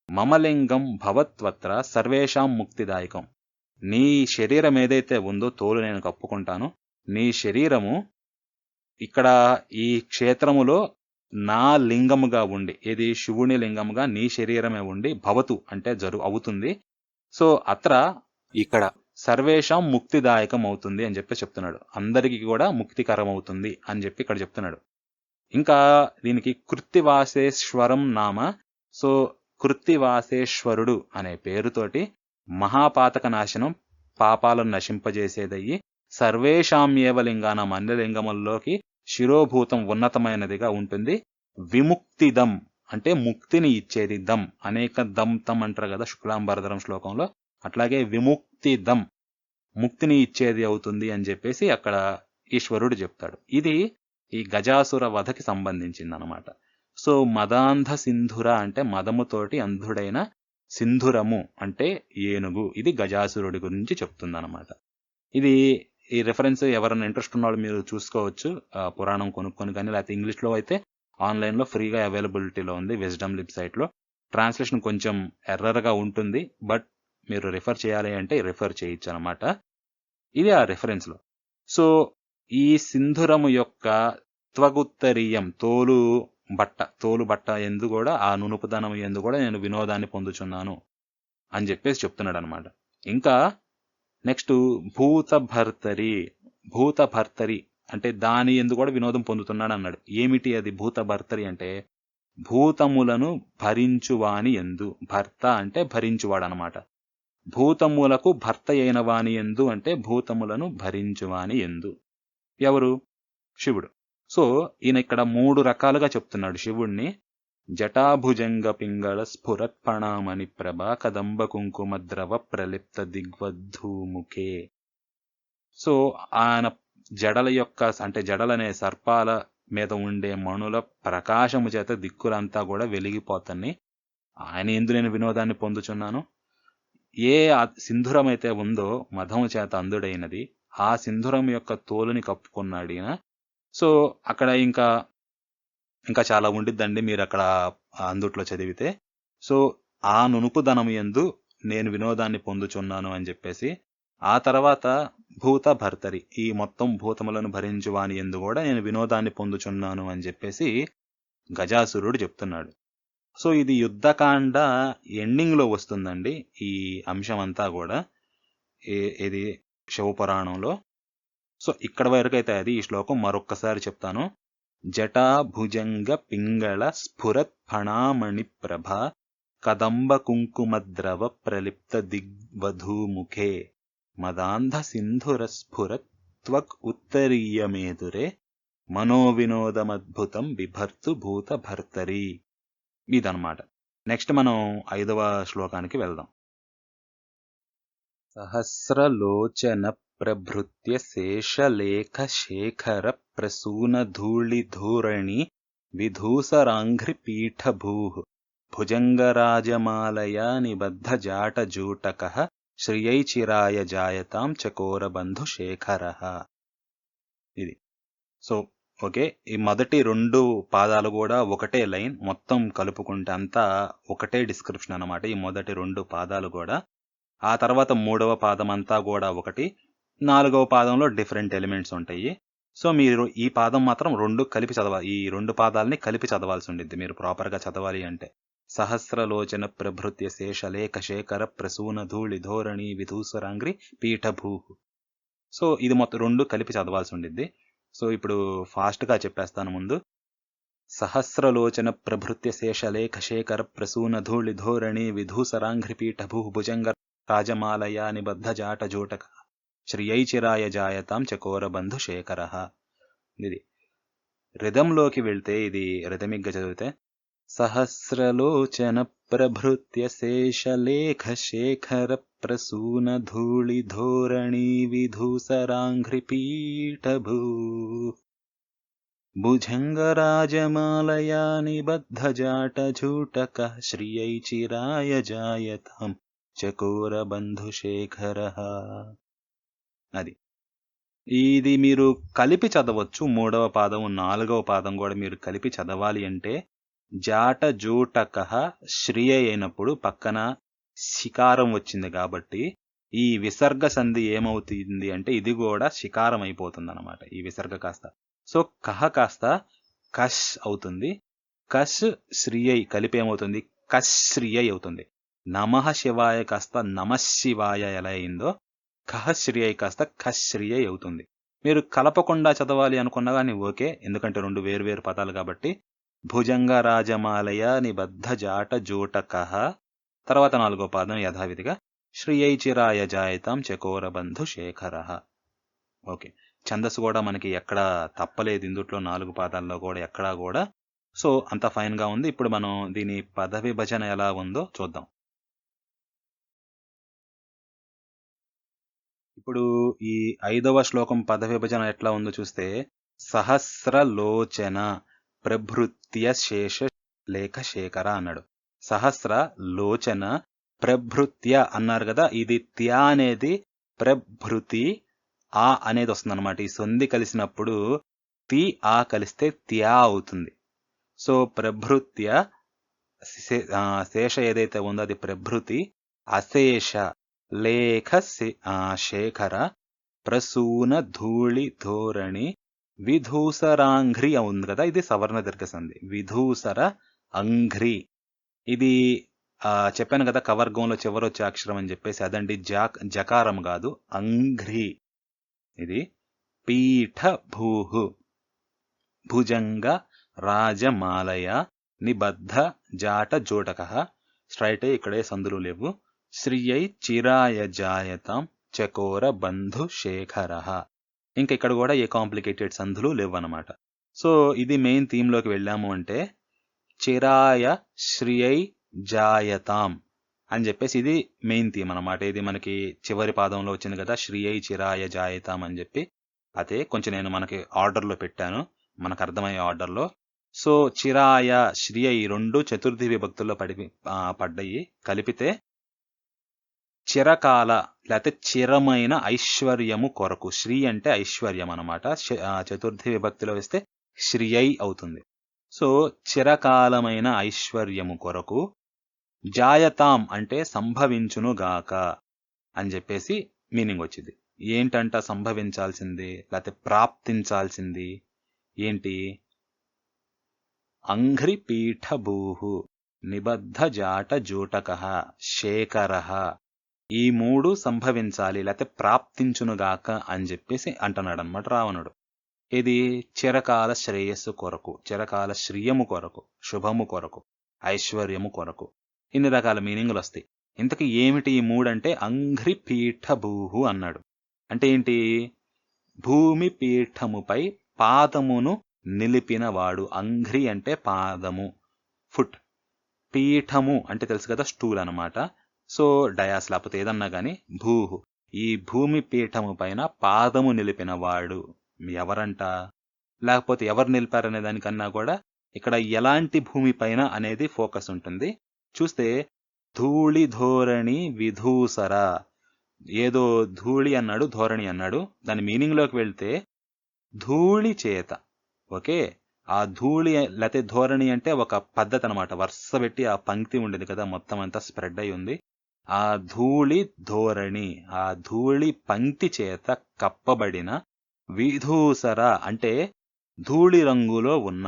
మమలింగం భవత్వత్ర సర్వేషాం ముక్తిదాయకం. నీ శరీరం ఏదైతే ఉందో తోలు నేను కప్పుకుంటాను. నీ శరీరము ఇక్కడ ఈ క్షేత్రములో నా లింగముగా ఉండి, ఇది శివుని లింగముగా నీ శరీరమే ఉండి, భవతు అంటే అవుతుంది. సో అత్ర ఇక్కడ సర్వేషాం ముక్తిదాయకం అవుతుంది అని చెప్పి చెప్తున్నాడు. అందరికీ కూడా ముక్తికరం అవుతుంది అని చెప్పి ఇక్కడ చెప్తున్నాడు. ఇంకా దీనికి కృత్తివాసేశ్వరం నామ. సో కృత్తివాసేశ్వరుడు అనే పేరుతోటి మహాపాతక నాశనం, పాపాలను నశింపజేసేదయ్యి, సర్వేషామ్యేవ లింగానం అన్ని లింగముల్లోకి శిరోభూతం ఉన్నతమైనదిగా ఉంటుంది. విముక్తిదం అంటే ముక్తిని ఇచ్చేది. దం అనేక దం తం అంటారు కదా శుక్లాంబరధరం శ్లోకంలో, అట్లాగే విముక్తిదం ముక్తిని ఇచ్చేది అవుతుంది అని చెప్పేసి అక్కడ ఈశ్వరుడు చెప్తాడు. ఇది ఈ గజాసుర వధకి సంబంధించిందనమాట. సో మదాంధ సింధుర అంటే మదముతోటి అంధుడైన, సింధురము అంటే ఏనుగు, ఇది గజాసురుడి గురించి చెప్తుందనమాట. ఇది ఈ రెఫరెన్స్ ఎవరైనా ఇంట్రెస్ట్ ఉన్నవాళ్ళు మీరు చూసుకోవచ్చు, పురాణం కొనుక్కొని కానీ, లేకపోతే ఇంగ్లీష్లో అయితే ఆన్లైన్లో ఫ్రీగా అవైలబిలిటీలో ఉంది విజ్డమ్ లిప్ సైట్లో. ట్రాన్స్లేషన్ కొంచెం ఎర్రర్గా ఉంటుంది, బట్ మీరు రిఫర్ చేయాలి అంటే రిఫర్ చేయొచ్చు అనమాట. ఇది ఆ రెఫరెన్స్లో. సో ఈ సింధురము యొక్క త్వగుత్తరీయం తోలు బట్ట ఎందు కూడా, ఆ నునుపుదనం ఎందు కూడా నేను వినోదాన్ని పొందుచున్నాను అని చెప్పేసి చెప్తున్నాడు అనమాట. ఇంకా నెక్స్ట్ భూతభర్తరి అంటే దాని ఎందు కూడా వినోదం పొందుతున్నాడు అన్నాడు. ఏమిటి అది భూతభర్తరి అంటే, భూతములను భరించువాని ఎందు, భర్త అంటే భరించువాడు అనమాట. భూతములకు భర్త అయిన వాని ఎందు అంటే భూతములను భరించువాని ఎందు. ఎవరు? శివుడు. సో ఈయన ఇక్కడ 3 రకాలుగా చెప్తున్నాడు శివుణ్ణి. జటాభుజంగ పింగళ స్ఫురత్పణామణి ప్రభ కదంబ కుంకుమద్రవ ప్రలిప్త దిగ్వధూముఖే. సో ఆయన జడల యొక్క అంటే జడలనే సర్పాల మీద ఉండే మణుల ప్రకాశము చేత దిక్కులంతా కూడా వెలిగిపోతాన్ని. ఆయన ఎందు నేను వినోదాన్ని పొందుచున్నాను. ఏ సింధురం అయితే ఉందో మధము చేత అందుడైనది, ఆ సింధురం యొక్క తోలుని కప్పుకున్నాడు ఈయన. సో అక్కడ ఇంకా చాలా ఉండిద్దండి, మీరు అక్కడ అందుట్లో చదివితే. సో ఆ నునుపుదనం యందు నేను వినోదాన్ని పొందుచున్నాను అని చెప్పేసి, ఆ తర్వాత భూత భర్తరి, ఈ మొత్తం భూతములను భరించువాని యందు కూడా నేను వినోదాన్ని పొందుచున్నాను అని చెప్పేసి గజాసురుడు చెప్తున్నాడు. సో ఇది యుద్ధకాండ ఎండింగ్ లో వస్తుందండి ఈ అంశం అంతా కూడా, ఇది శివపురాణంలో. సో ఇక్కడ వరకు అయితే అది. ఈ శ్లోకం మరొక్కసారి చెప్తాను. జటాభుజంగ పింగళ స్ఫురత్ ఫణామణి ప్రభ కదంబ కుంకుమద్రవ ప్రలిప్త దిగ్వధూముఖే. మదాంధ సింధురస్ఫురత్ త్వక్ ఉత్తరీయమేదురే మనోవినోదమద్భుతం బిభర్తు భూత భర్తరి. ఇదన్నమాట. నెక్స్ట్ మనం 5వ శ్లోకానికి వెళ్దాం. సహస్రలోచన ప్రభృత్య శేషలేఖ శేఖర ప్రసూన ధూళిధూరణి విధూసరాంఘ్రి పీఠభూ భుజంగరాజమాలయా నిబద్ధ జాట జూటకః శ్రియై చిరాయ జాయతాం చకోరబంధు శేఖరః. ఇది. సో ఓకే, ఈ మొదటి 2 పాదాలు కూడా ఒకటే లైన్, మొత్తం కలుపుకుంటే అంతా ఒకటే డిస్క్రిప్షన్ అన్నమాట. ఈ మొదటి 2 పాదాలు కూడా. ఆ తర్వాత 3వ పాదం అంతా కూడా ఒకటి, 4వ పాదంలో డిఫరెంట్ ఎలిమెంట్స్ ఉంటాయి. సో మీరు ఈ పాదం మాత్రం 2 కలిపి చదవాలి. ఈ 2 పాదాలని కలిపి చదవాల్సి ఉండిద్ది మీరు ప్రాపర్గా చదవాలి అంటే. సహస్రలోచన ప్రభృత్య శేషలేఖ శేఖర ప్రసూన ధూళి ధోరణి విధూసరాంగ్రి పీఠభూ. సో ఇది మొత్తం 2 కలిపి చదవాల్సి ఉండిద్ది. సో ఇప్పుడు ఫాస్ట్గా చెప్పేస్తాను ముందు. సహస్రలోచన ప్రభృత్య శేషలేఖ శేఖర ప్రసూన ధూళి ధోరణి విధూసరాంఘ్రి పీఠభూ భుజంగ రాజమాలయా నిబద్ధ జాట జూటక శ్రియై చిరాయ జాయతాం చకోరబంధు శేఖరః. ఇది రిథంలోకి వెళ్తే, ఇది రిథమిక్గా చదివితే సహస్రలోచన ప్రభృత్య శేషలేఖ శేఖర ప్రసూన ధూళి ధోరణి విధూసరాంఘ్రి పీఠభూ భుజంగరాజమాలయా నిబద్ధ జాట జూటక శ్రియై చిరాయ జాయతాం చకోరబంధు శేఖరః. అది ఇది మీరు కలిపి చదవచ్చు. 3వ పాదం 4వ పాదం కూడా మీరు కలిపి చదవాలి అంటే జాట జూటకః శ్రియ అయినప్పుడు పక్కన శికారం వచ్చింది కాబట్టి ఈ విసర్గ సంధి ఏమవుతుంది అంటే ఇది కూడా శికారం అయిపోతుంది అన్నమాట. ఈ విసర్గ కాస్త సో కహ కాస్త కష్ అవుతుంది. కష్ శ్రియై కలిపి ఏమవుతుంది, కశ్శ్రియై అవుతుంది. నమః శివాయ కాస్త నమశివాయ ఎలా అయిందో కహ శ్రియై కాస్త కశ్శ్రియై అవుతుంది. మీరు కలపకుండా చదవాలి అనుకున్నా కానీ ఓకే, ఎందుకంటే 2 వేర్వేరు పదాలు కాబట్టి. భుజంగ రాజమాలయ నిబద్ధ జాట జూటకః, తర్వాత 4వ పాదం యథావిధిగా శ్రియై చిరాయ జాయతాం చకోరబంధు శేఖరః. ఓకే, ఛందస్సు కూడా మనకి ఎక్కడా తప్పలేదు ఇందుట్లో, 4 పాదాల్లో కూడా ఎక్కడా కూడా. సో అంత ఫైన్ గా ఉంది. ఇప్పుడు మనం దీని పద విభజన ఎలా ఉందో చూద్దాం. ఇప్పుడు ఈ 5వ శ్లోకం పద విభజన ఎట్లా ఉందో చూస్తే సహస్రలోచన ప్రభృత్య శేష లేఖ శేఖర అన్నాడు. సహస్ర లోచన ప్రభృత్య అన్నారు కదా, ఇది త్యా అనేది ప్రభృతి ఆ అనేది వస్తుంది అనమాట. ఈ సంధి కలిసినప్పుడు తి ఆ కలిస్తే త్యా అవుతుంది. సో ప్రభృత్య శేష ఏదైతే ఉందో అది ప్రభృతి, అశేష లేఖ శేఖర ప్రసూన ధూళి ధోరణి విధూసరాంఘ్రి ఉంది కదా, ఇది సవర్ణ దీర్ఘ సంధి. విధూసర అంఘ్రి, ఇది చెప్పాను కదా కవర్గంలో చివరొచ్చే అక్షరం అని చెప్పేసి, అదండి జకారం కాదు, అంఘ్రి. ఇది పీఠ భూహు భుజంగ రాజమాలయ నిబద్ధ జాట జోటక. స్ట్రైట్ ఇక్కడే సందులు లేవు. శ్రియై చిరాయ జాయతాం చకోర బంధు శేఖర. ఇంకా ఇక్కడ కూడా ఏ కాంప్లికేటెడ్ సంధులు లేవు అన్నమాట. సో ఇది మెయిన్ థీమ్ లోకి వెళ్ళాము అంటే చిరాయ శ్రియై జాయతాం అని చెప్పేసి ఇది మెయిన్ థీమ్ అనమాట. ఇది మనకి చివరి పాదంలో వచ్చింది కదా, శ్రియై చిరాయ జాయతాం అని చెప్పి. అదే కొంచెం నేను మనకి ఆర్డర్లో పెట్టాను, మనకు అర్థమయ్యే ఆర్డర్లో. సో చిరాయ శ్రియై 2 చతుర్థి విభక్తుల్లో పడ్డాయి. కలిపితే చిరకాల లేకపోతే చిరమైన ఐశ్వర్యము కొరకు. శ్రీ అంటే ఐశ్వర్యం అనమాట. చతుర్థి విభక్తిలో వేస్తే శ్రియై అవుతుంది. సో చిరకాలమైన ఐశ్వర్యము కొరకు, జాయతాం అంటే సంభవించునుగాక అని చెప్పేసి మీనింగ్ వచ్చింది. ఏంటంట సంభవించాల్సింది లేకపోతే ప్రాప్తించాల్సింది ఏంటి? అంఘ్రి పీఠ భూహు నిబద్ధ జాట జూటక శేఖర, ఈ 3 సంభవించాలి లేకపోతే ప్రాప్తించునుగాక అని చెప్పేసి అంటున్నాడు అనమాట రావణుడు. ఇది చిరకాల శ్రేయస్సు కొరకు, చిరకాల శ్రియము కొరకు, శుభము కొరకు, ఐశ్వర్యము కొరకు. ఇన్ని రకాల మీనింగులు వస్తాయి. ఇంతకీ ఏమిటి ఈ మూడంటే అంఘ్రి పీఠ భూహు అన్నాడు. అంటే ఏంటి? భూమి పీఠముపై పాదమును నిలిపినవాడు. అంఘ్రి అంటే పాదము, ఫుట్. పీఠము అంటే తెలుసు కదా, స్టూల్ అనమాట. సో డయాస్ లేకపోతే ఏదన్నా గాని భూహు, ఈ భూమి పీఠము పైన పాదము నిలిపినవాడు ఎవరంట? లేకపోతే ఎవరు నిలిపారనే దానికన్నా కూడా ఇక్కడ ఎలాంటి భూమి పైన అనేది ఫోకస్ ఉంటుంది. చూస్తే ధూళి ధోరణి విధూసర, ఏదో ధూళి అన్నాడు, ధోరణి అన్నాడు. దాని మీనింగ్ లోకి వెళ్తే ధూళి చేత, ఓకే. ఆ ధూళి లేకపోతే ధోరణి అంటే ఒక పద్ధతి అనమాట. వరుస పెట్టి ఆ పంక్తి ఉండేది కదా, మొత్తం అంతా స్ప్రెడ్ అయి ఉంది. ఆ ధూళి ధోరణి, ఆ ధూళి పంక్తి చేత కప్పబడిన విధూసర అంటే ధూళి రంగులో ఉన్న.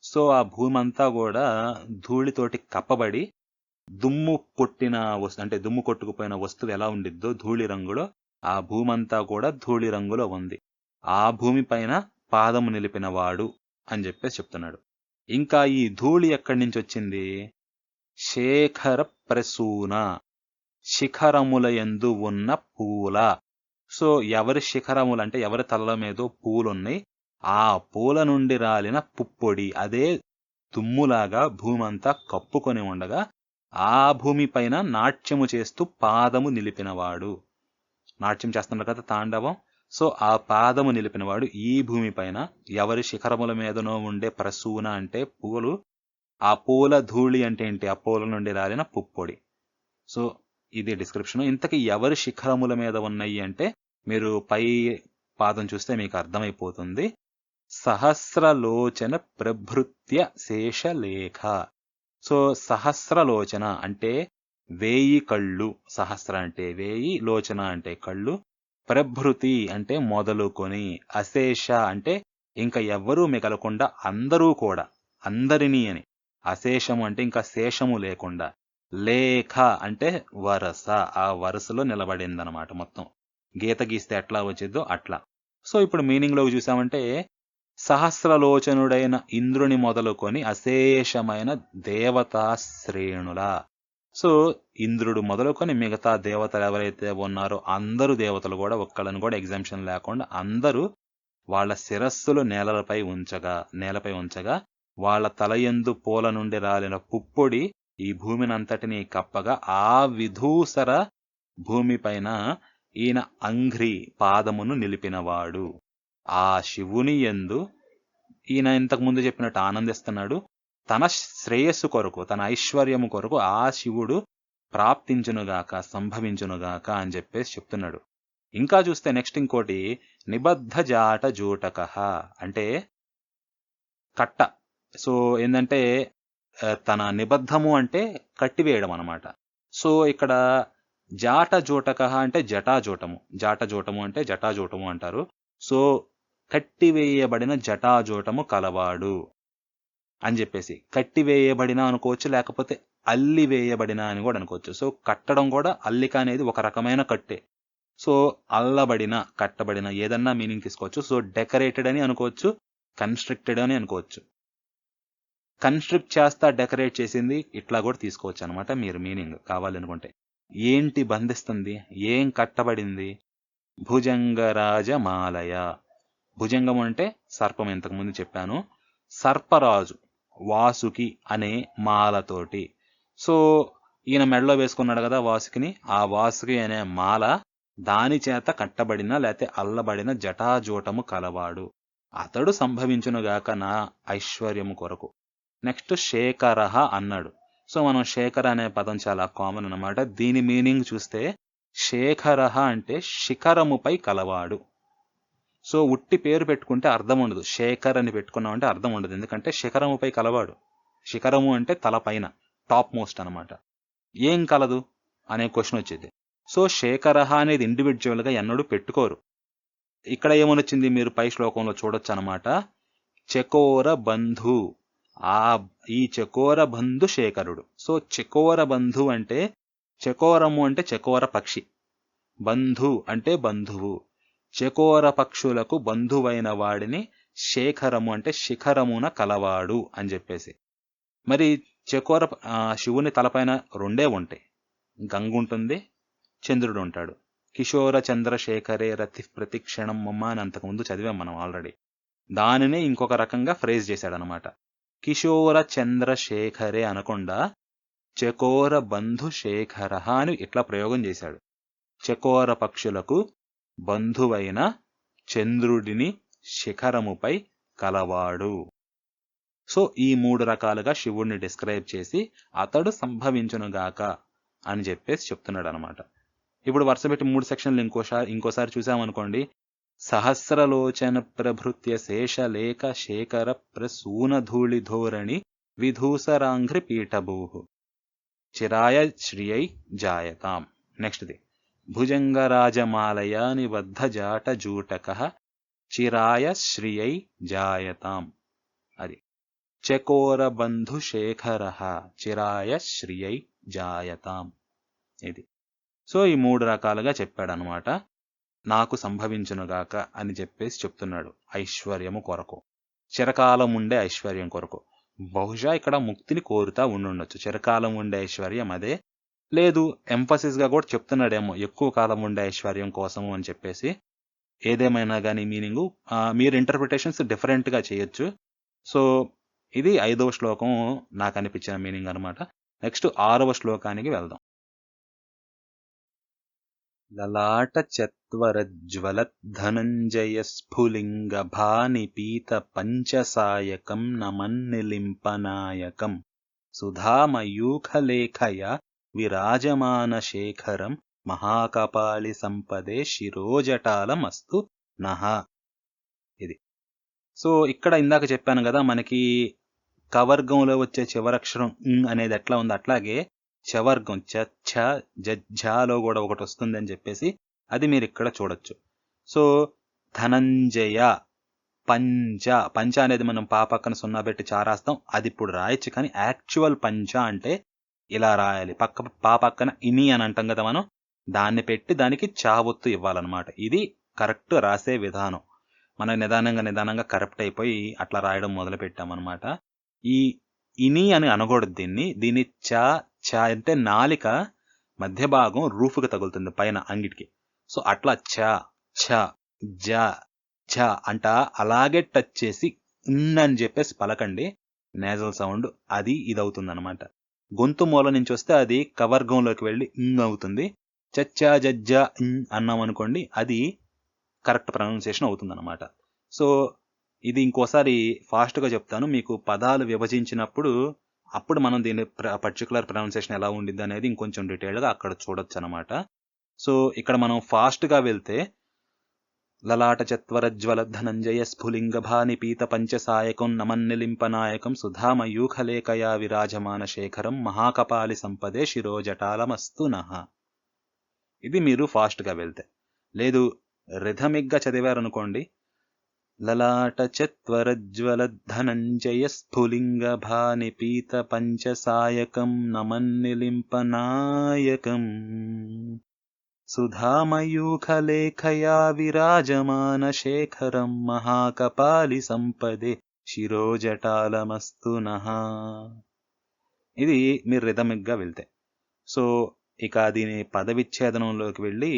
సో ఆ భూమి అంతా కూడా ధూళితోటి కప్పబడి దుమ్ము కొట్టిన వస్తువు, అంటే దుమ్ము కొట్టుకుపోయిన వస్తువు ఎలా ఉండిద్దో ధూళి రంగులో, ఆ భూమి అంతా కూడా ధూళి రంగులో ఉంది. ఆ భూమి పైన పాదము నిలిపిన వాడు అని చెప్పేసి చెప్తున్నాడు. ఇంకా ఈ ధూళి ఎక్కడి నుంచి వచ్చింది? శేఖర ప్రసూన, శిఖరముల యందు ఉన్న పూల. సో ఎవరి శిఖరములు అంటే ఎవరి తలలో మీదో పూలున్నాయి, ఆ పూల నుండి రాలిన పుప్పొడి, అదే దుమ్ములాగా భూమి అంతా కప్పుకొని ఉండగా ఆ భూమి పైన నాట్యము చేస్తూ పాదము నిలిపినవాడు. నాట్యం చేస్తున్నారు కదా, తాండవం. సో ఆ పాదము నిలిపినవాడు ఈ భూమి పైన. ఎవరి శిఖరముల మీదనో ఉండే ప్రసూన అంటే పూలు, ఆ పూల ధూళి అంటే ఏంటి? ఆ పూల నుండి రాలిన పుప్పొడి. సో ఇది డిస్క్రిప్షన్. ఇంతకీ ఎవరి శిఖరముల మీద ఉన్నాయి అంటే మీరు పై పాదం చూస్తే మీకు అర్థమైపోతుంది. సహస్రలోచన ప్రభృత్య శేషలేఖ. సో సహస్రలోచన అంటే 1000 కళ్ళు, సహస్ర అంటే 1000, లోచన అంటే కళ్ళు, ప్రభృతి అంటే మొదలుకొని, అశేష అంటే ఇంకా ఎవ్వరూ మిగలకుండా అందరూ కూడా, అందరినీ అని. అశేషము అంటే ఇంకా శేషము లేకుండా. లేఖ అంటే వరస, ఆ వరుసలో నిలబడిందనమాట మొత్తం. గీత గీస్తే ఎట్లా వచ్చిద్దో అట్లా. సో ఇప్పుడు మీనింగ్ లోకి చూసామంటే సహస్రలోచనుడైన ఇంద్రుని మొదలుకొని అశేషమైన దేవతా శ్రేణుల. సో ఇంద్రుడు మొదలుకొని మిగతా దేవతలు ఎవరైతే ఉన్నారో అందరూ దేవతలు కూడా, ఒక్కళ్ళని కూడా ఎగ్జామ్షన్ లేకుండా అందరూ వాళ్ళ శిరస్సులు నేలపై ఉంచగా వాళ్ళ తలయందు పూల నుండి రాలిన పుప్పొడి ఈ భూమినంతటినీ కప్పగా ఆ విధూసర భూమిపైన ఈయన అంఘ్రి పాదమును నిలిపినవాడు. ఆ శివుని యందు ఈయన ఇంతకు ముందు చెప్పినట్టు ఆనందిస్తున్నాడు. తన శ్రేయస్సు కొరకు, తన ఐశ్వర్యము కొరకు ఆ శివుడు ప్రాప్తించునుగాక, సంభవించునుగాక అని చెప్పేసి చెప్తున్నాడు. ఇంకా చూస్తే నెక్స్ట్ ఇంకోటి నిబద్ధ జాట జూటక అంటే కట్ట. సో ఏంటంటే తన నిబద్ధము అంటే కట్టివేయడం అనమాట. సో ఇక్కడ జాట జూటక అంటే జటాజూటము, జాటజూటము అంటే జటాజూటము అంటారు. సో కట్టివేయబడిన జటాజూటము కలవాడు అని చెప్పేసి, కట్టివేయబడిన అనుకోవచ్చు, లేకపోతే అల్లివేయబడిన అని కూడా అనుకోవచ్చు. సో కట్టడం కూడా, అల్లిక అనేది ఒక రకమైన కట్టే. సో అల్లబడిన, కట్టబడిన ఏదన్నా మీనింగ్ తీసుకోవచ్చు. సో డెకరేటెడ్ అని అనుకోవచ్చు, కన్స్ట్రక్టెడ్ అని అనుకోవచ్చు. కన్స్ట్రక్ట్ చేస్తా డెకరేట్ చేసింది ఇట్లా కూడా తీసుకోవచ్చు అనమాట మీరు మీనింగ్ కావాలనుకుంటే. ఏంటి బంధిస్తుంది? ఏం కట్టబడింది? భుజంగరాజమాలయ. భుజంగం అంటే సర్పం, ఇంతకుముందు చెప్పాను. సర్పరాజు వాసుకి అనే మాలతోటి. సో ఈయన మెడలో వేసుకున్నాడు కదా వాసుకిని, ఆ వాసుకి అనే మాల దాని చేత కట్టబడిన లేకపోతే అల్లబడిన జటాజూటము కలవాడు. అతడు సంభవించునుగాక నా ఐశ్వర్యము కొరకు. నెక్స్ట్ శేఖరః అన్నాడు. సో మనం శేఖర అనే పదం చాలా కామన్ అన్నమాట. దీని మీనింగ్ చూస్తే శేఖరః అంటే శిఖరముపై కలవాడు. సో ఉట్టి పేరు పెట్టుకుంటే అర్థం ఉండదు, శేఖర్ అని పెట్టుకున్నామంటే అర్థం ఉండదు. ఎందుకంటే శిఖరముపై కలవాడు. శిఖరము అంటే తలపైన, టాప్ మోస్ట్ అనమాట. ఏం కలదు అనే క్వశ్చన్ వచ్చేది. సో శేఖరః అనేది ఇండివిజువల్ గా ఎన్నడూ పెట్టుకోరు. ఇక్కడ ఏమనొచ్చింది మీరు పై శ్లోకంలో చూడొచ్చు అనమాట. చకోర బంధు, ఈ చకోర బంధు శేఖరుడు. సో చకోర బంధు అంటే, చకోరము అంటే చకోర పక్షి, బంధు అంటే బంధువు. చకోర పక్షులకు బంధువైన వాడిని శేఖరము అంటే శిఖరమున కలవాడు అని చెప్పేసి. మరి చకోర శివుని తలపైన రెండే ఉంటాయి. గంగ ఉంటుంది, చంద్రుడు ఉంటాడు. కిశోర చంద్రశేఖరే రతి ప్రతిక్షణం మమ్మ అని అంతకుముందు చదివాం మనం ఆల్రెడీ. దానినే ఇంకొక రకంగా ఫ్రేజ్ చేశాడనమాట. కిశోర చంద్రశేఖరే అనకుండా చకోర బంధు శేఖర అని ఇట్లా ప్రయోగం చేశాడు. చకోర పక్షులకు బంధువైన చంద్రుడిని శిఖరముపై కలవాడు. సో ఈ 3 రకాలుగా శివుణ్ణి డిస్క్రైబ్ చేసి అతడు సంభవించునుగాక అని చెప్పేసి చెప్తున్నాడు అనమాట. ఇప్పుడు వరుస పెట్టి 3 సెక్షన్లు ఇంకోసారి చూసామనుకోండి. సహస్రలోచన ప్రభృత్య శేషలేఖ శేఖర ప్రసూనధూళి ధోరణి విధూసరాంఘ్రి పీఠభూ చిరాయ శ్రియై జాయతాం. నెక్స్ట్ది భుజంగరాజమాలయా నిబద్ధ జాట జూటక చిరాయ శ్రియై జాయతాం. అది చకోర బంధు శేఖర చిరాయ శ్రియై జాయతాం. ఇది. సో ఈ 3 రకాలుగా చెప్పాడనమాట. నాకు సంభవించునుగాక అని చెప్పేసి చెప్తున్నాడు. ఐశ్వర్యము కొరకు, చిరకాలం ఉండే ఐశ్వర్యం కొరకు. బహుశా ఇక్కడ ముక్తిని కోరుతా ఉండుండొచ్చు. చిరకాలం ఉండే ఐశ్వర్యం అదే, లేదు ఎంఫసిస్ గా కూడా చెప్తున్నాడేమో ఎక్కువ కాలం ఉండే ఐశ్వర్యం కోసము అని చెప్పేసి. ఏదేమైనా కానీ మీనింగు మీరు ఇంటర్ప్రిటేషన్స్ డిఫరెంట్ గా చేయొచ్చు. సో ఇది 5వ శ్లోకం నాకు అనిపించిన మీనింగ్ అనమాట. నెక్స్ట్ 6వ శ్లోకానికి వెళ్దాం. లలాట చత్వరజ్వలత్ ధనంజయ స్ఫులింగ భానిపీత పంచసాయకం నమన్నిలింపనాయకం సుధామయూఖలేఖయ విరాజమాన శేఖరం మహాకపాలి సంపదే శిరోజటాలమస్తు నః. ఇది. సో ఇక్కడ ఇందాక చెప్పాను కదా, మనకి కవర్గంలో వచ్చే చివరక్షరం అనేది ఎట్లా ఉంది, అట్లాగే చవర్గం జజ్జాలో కూడా ఒకటి వస్తుంది అని చెప్పేసి అది మీరు ఇక్కడ చూడొచ్చు. సో ధనంజయ పంచ అనేది మనం పక్కన 0 పెట్టి చారాస్తాం, అది ఇప్పుడు రాయొచ్చు. కానీ యాక్చువల్ పంచ అంటే ఇలా రాయాలి. పక్కన ఇని అని అంటాం కదా మనం, దాన్ని పెట్టి దానికి చావొత్తు ఇవ్వాలన్నమాట. ఇది కరెక్ట్ రాసే విధానం. మనం నిదానంగా కరెక్ట్ అయిపోయి అట్లా రాయడం మొదలు పెట్టామన్నమాట. ఈ ఇని అని అనకూడదు దీన్ని చ అంటే నాలిక మధ్య భాగం రూఫ్కి తగులుతుంది పైన అంగిటికి. సో అట్లా చ అంట అలాగే టచ్ చేసి అని చెప్పేసి పలకండి. నేజల్ సౌండ్ అది ఇదవుతుంది అనమాట. గొంతు మూల నుంచి వస్తే అది కవర్గంలోకి వెళ్ళి అవుతుంది. చచ్చా జజ్జా అన్నాం అనుకోండి, అది కరెక్ట్ ప్రొనౌన్సియేషన్ అవుతుంది అనమాట. సో ఇది ఇంకోసారి ఫాస్ట్గా చెప్తాను. మీకు పదాలు విభజించినప్పుడు అప్పుడు మనం దీని పర్టికులర్ ప్రొనౌన్సియేషన్ ఎలా ఉండిద్ది అనేది ఇంకొంచెం డీటెయిల్గా అక్కడ చూడొచ్చు అనమాట. సో ఇక్కడ మనం ఫాస్ట్గా వెళ్తే లలాట చత్వరజ్వల ధనంజయ స్ఫులింగ భాని పీత పంచసాయకం నమన్నిలింపనాయకం సుధామయూఖలేఖయా విరాజమాన శేఖరం మహాకపాలి సంపదే శిరోజటాలమస్తు నః. ఇది మీరు ఫాస్ట్గా వెళ్తే. లేదు రిథమిక్గా చదివారనుకోండి, లలాట చత్వరజ్వల ధనంజయ స్ఫులింగ భాని పీత పంచసాయకం నమన్నిలింపనాయకం సుధామయూఖలేఖయా విరాజమాన శేఖరం మహాకపాలి సంపదే శిరోజటాలమస్తు నః. ఇది మీరు రిథమిక్గా వెళ్తే. సో ఇక దీని పదవిచ్ఛేదనంలోకి వెళ్ళి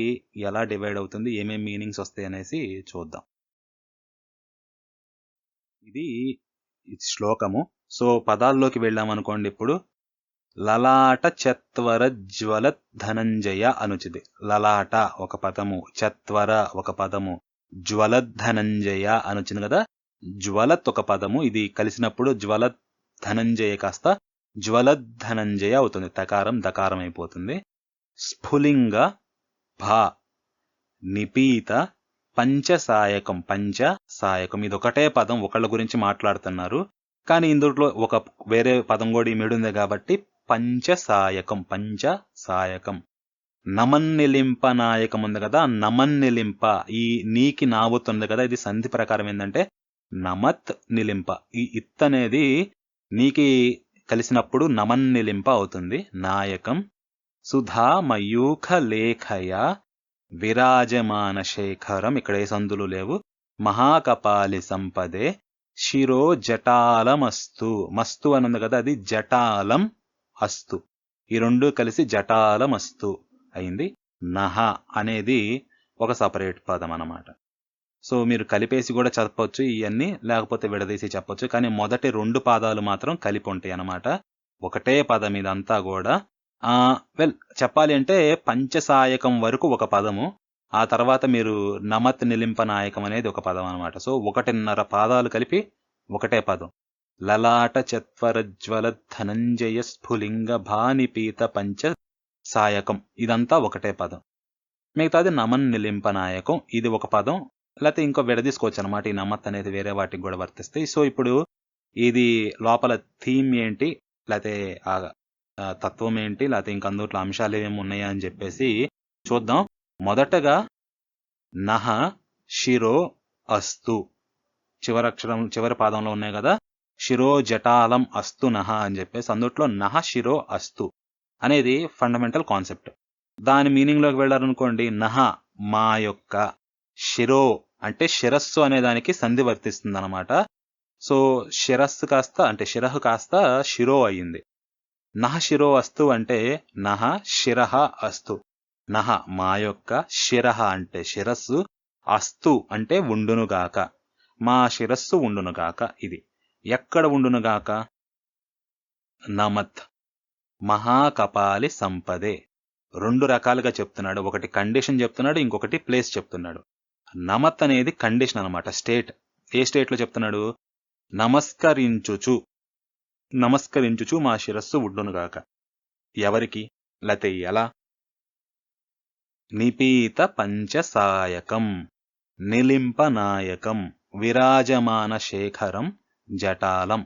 ఎలా డివైడ్ అవుతుంది, ఏమేమి మీనింగ్స్ వస్తాయి అనేసి చూద్దాం. ఇది శ్లోకము. సో పదాల్లోకి వెళ్ళామనుకోండి. ఇప్పుడు లలాట చత్వరజ్వల ధనంజయ అనుచిది. లలాట ఒక పదము, చత్వర ఒక పదము, జ్వలత్ ధనంజయ అనుచింది కదా. జ్వలత్ ఒక పదము, ఇది కలిసినప్పుడు జ్వలత్ ధనంజయ కాస్త జ్వలత్ ధనంజయ అవుతుంది. తకారం దకారం అయిపోతుంది. స్ఫులింగ భా నిపీత పంచసాయకం ఇది ఒకటే పదం, ఒకళ్ళ గురించి మాట్లాడుతున్నారు. కానీ ఇందులో ఒక వేరే పదం కూడా ఈ మీడుంది కాబట్టి పంచసాయకం. నమన్నిలింప నాయకం ఉంది కదా, నమన్నిలింప ఈ నీకి నావుతుంది కదా, ఇది సంధి ప్రకారం ఏంటంటే నమత్ నిలింప. ఈ ఇత్ అనేది నీకి కలిసినప్పుడు నమన్నిలింప అవుతుంది. నాయకం సుధా మయూఖ లేఖయ విరాజమాన శేఖరం, ఇక్కడ ఏ సందులు లేవు. మహాకపాలి సంపదే శిరో జటాలమస్తు. మస్తు అని ఉంది కదా, అది జటాలం అస్తు. ఈ రెండు కలిసి జటాలమస్తు అయింది. నహ అనేది ఒక సపరేట్ పదం అన్నమాట. సో మీరు కలిపేసి కూడా చెప్పొచ్చు ఇవన్నీ, లేకపోతే విడదీసి చెప్పొచ్చు. కానీ మొదటి 2 పాదాలు మాత్రం కలిపి ఉంటాయి అన్నమాట. ఒకటే పదం ఇదంతా కూడా. చెప్పాలి అంటే పంచసాయకం వరకు ఒక పదము, ఆ తర్వాత మీరు నమత్ నిలింప నాయకం అనేది ఒక పదం అన్నమాట. సో 1.5 పాదాలు కలిపి ఒకటే పదం. లలాట చత్వరజ్వల ధనంజయ స్ఫులింగ భానిపీత పంచ సాయకం, ఇదంతా ఒకటే పదం. మిగతాది నమన్ నిలింప నాయకం, ఇది ఒక పదం. లేకపోతే ఇంకో విడదీసుకోవచ్చు అనమాట. ఈ నమత్ అనేది వేరే వాటికి కూడా వర్తిస్తాయి. సో ఇప్పుడు ఇది లోపల థీమ్ ఏంటి, లేకపోతే ఆ తత్వం ఏంటి, లేకపోతే ఇంక అందుట్లో అంశాలు ఏమేమి ఉన్నాయా అని చెప్పేసి చూద్దాం. మొదటగా నహ శిరో అస్తు, చివరి పాదంలో ఉన్నాయి కదా, శిరో జటాలం అస్తు నహ అని చెప్పేసి, అందుట్లో నహ శిరో అస్తు అనేది ఫండమెంటల్ కాన్సెప్ట్. దాని మీనింగ్ లోకి వెళ్ళారనుకోండి, నహ మా యొక్క, శిరో అంటే శిరస్సు అనే దానికి సంధి వర్తిస్తుంది అనమాట. సో శిరస్సు కాస్త అంటే శిరహు కాస్త శిరో అయ్యింది. నహ శిరో అస్తు అంటే నహ శిరహ అస్తు. నహ మా యొక్క, శిరహ అంటే శిరస్సు, అస్తు అంటే ఉండునుగాక, మా శిరస్సు ఉండునుగాక. ఇది ఎక్కడ ఉండునుగాక? నమత్ మహాకపాలి సంపదే. 2 రకాలుగా చెప్తున్నాడు. ఒకటి కండిషన్ చెప్తున్నాడు, ఇంకొకటి ప్లేస్ చెప్తున్నాడు. నమత్ అనేది కండిషన్ అనమాట, స్టేట్. ఏ స్టేట్ లో చెప్తున్నాడు? నమస్కరించుచు మా శిరస్సు ఉండునుగాక. ఎవరికి? లతే ఎలా? నిపీత పంచసాయకం, నిలింప నాయకం, విరాజమాన శేఖరం, జటాలం.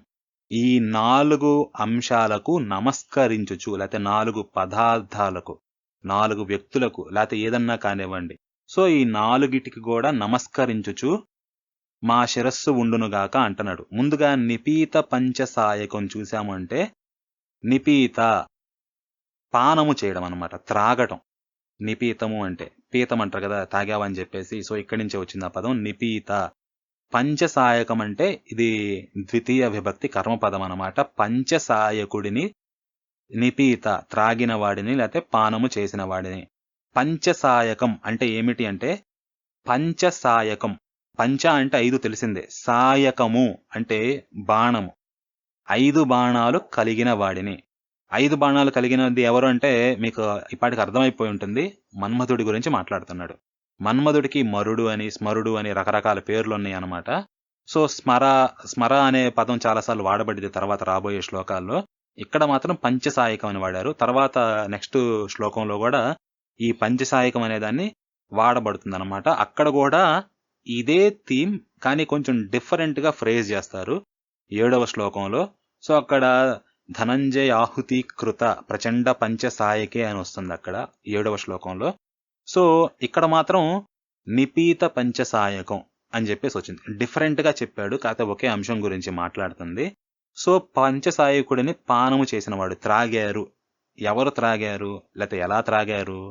ఈ 4 అంశాలకు నమస్కరించుచు, లేకపోతే 4 పదార్థాలకు, 4 వ్యక్తులకు, లేకపోతే ఏదన్నా కానివ్వండి. సో ఈ 4టికి కూడా నమస్కరించుచు మా శిరస్సు ఉండునుగాక అంటున్నాడు. ముందుగా నిపీత పంచసాయకం చూసామంటే, నిపీత పానము చేయడం అన్నమాట, త్రాగటం. నిపీతము అంటే పీతం అంటారు కదా, తాగావని చెప్పేసి. సో ఇక్కడి నుంచే వచ్చింది ఆ పదం నిపీత. పంచసాయకం అంటే ఇది ద్వితీయ విభక్తి కర్మపదం అన్నమాట. పంచసాయకుడిని, నిపీత త్రాగిన వాడిని, లేకపోతే పానము చేసిన వాడిని. పంచసాయకం అంటే ఏమిటి అంటే, పంచసాయకం, పంచ అంటే 5 తెలిసిందే, సాయకము అంటే బాణము, 5 బాణాలు కలిగిన వాడిని. 5 బాణాలు కలిగినది ఎవరు అంటే మీకు ఇప్పటికి అర్థమైపోయి ఉంటుంది, మన్మధుడి గురించి మాట్లాడుతున్నాడు. మన్మధుడికి మరుడు అని, స్మరుడు అని రకరకాల పేర్లు ఉన్నాయి అన్నమాట. సో స్మర అనే పదం చాలాసార్లు వాడబడింది తర్వాత రాబోయే శ్లోకాల్లో. ఇక్కడ మాత్రం పంచసాయకం అని వాడారు. తర్వాత నెక్స్ట్ శ్లోకంలో కూడా ఈ పంచసాయకం అనే దాన్ని వాడబడుతుంది అనమాట. అక్కడ కూడా ఇదే థీమ్, కానీ కొంచెం డిఫరెంట్ గా ఫ్రేజ్ చేస్తారు 7వ శ్లోకంలో. సో అక్కడ ధనంజయ ఆహుతి కృత ప్రచండ పంచసాయకే అని వస్తుంది అక్కడ 7వ శ్లోకంలో. సో ఇక్కడ మాత్రం నిపీత పంచసాయకం అని చెప్పేసి వచ్చింది. డిఫరెంట్ గా చెప్పాడు, కాకపోతే ఒకే అంశం గురించి మాట్లాడుతుంది. సో పంచసాయకుడిని పానము చేసిన వాడు, త్రాగారు. ఎవరు త్రాగారు, లేకపోతే ఎలా త్రాగారు?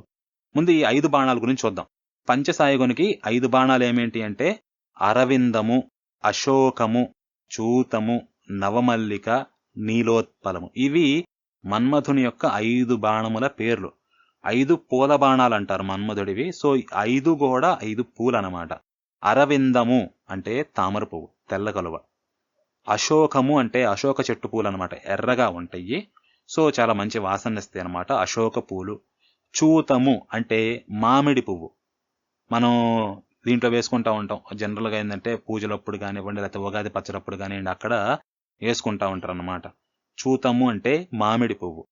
ముందు ఈ 5 బాణాల గురించి చూద్దాం. పంచసాయకునికి 5 బాణాలు ఏమేంటి అంటే, అరవిందము, అశోకము, చూతము, నవమల్లిక, నీలోత్పలము. ఇవి మన్మధుని యొక్క 5 బాణముల పేర్లు. 5 పూల బాణాలు అంటారు మన్మధుడివి. సో 5 కూడా 5 పూలు అనమాట. అరవిందము అంటే తామర పువ్వు, తెల్ల కలువ. అశోకము అంటే అశోక చెట్టు పూలు అనమాట, ఎర్రగా ఉంటాయి. సో చాలా మంచి వాసన ఇస్తాయి అనమాట అశోక పూలు. చూతము అంటే మామిడి పువ్వు, మనం దీంట్లో వేసుకుంటా ఉంటాం జనరల్గా. ఏంటంటే పూజలప్పుడు కానివ్వండి, లేకపోతే ఉగాది పచ్చడప్పుడు కానివ్వండి, అక్కడ వేసుకుంటా ఉంటారు అన్నమాట. చూతము అంటే మామిడి పువ్వు.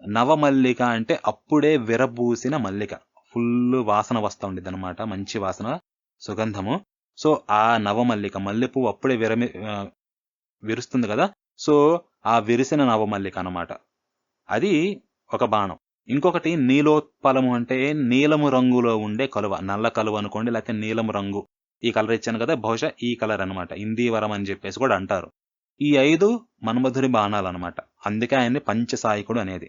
నవమల్లిక అంటే అప్పుడే విరబూసిన మల్లిక, ఫుల్ వాసన వస్తూ ఉండేది అనమాట, మంచి వాసన, సుగంధము. సో ఆ నవమల్లిక, మల్లె పువ్వు అప్పుడే విరుస్తుంది కదా, సో ఆ విరిసిన నవమల్లిక అనమాట, అది ఒక బాణం. ఇంకొకటి నీలోత్పలము అంటే నీలము రంగులో ఉండే కలువ, నల్ల కలువ అనుకోండి, లేకపోతే నీలము రంగు. ఈ కలర్ ఇచ్చాను కదా, బహుశా ఈ కలర్ అనమాట, ఇందీవరం అని చెప్పేసి కూడా అంటారు. ఈ 5 మన్మధుడి బాణాలు అనమాట, అందుకే ఆయన్ని పంచసాయకుడు అనేది.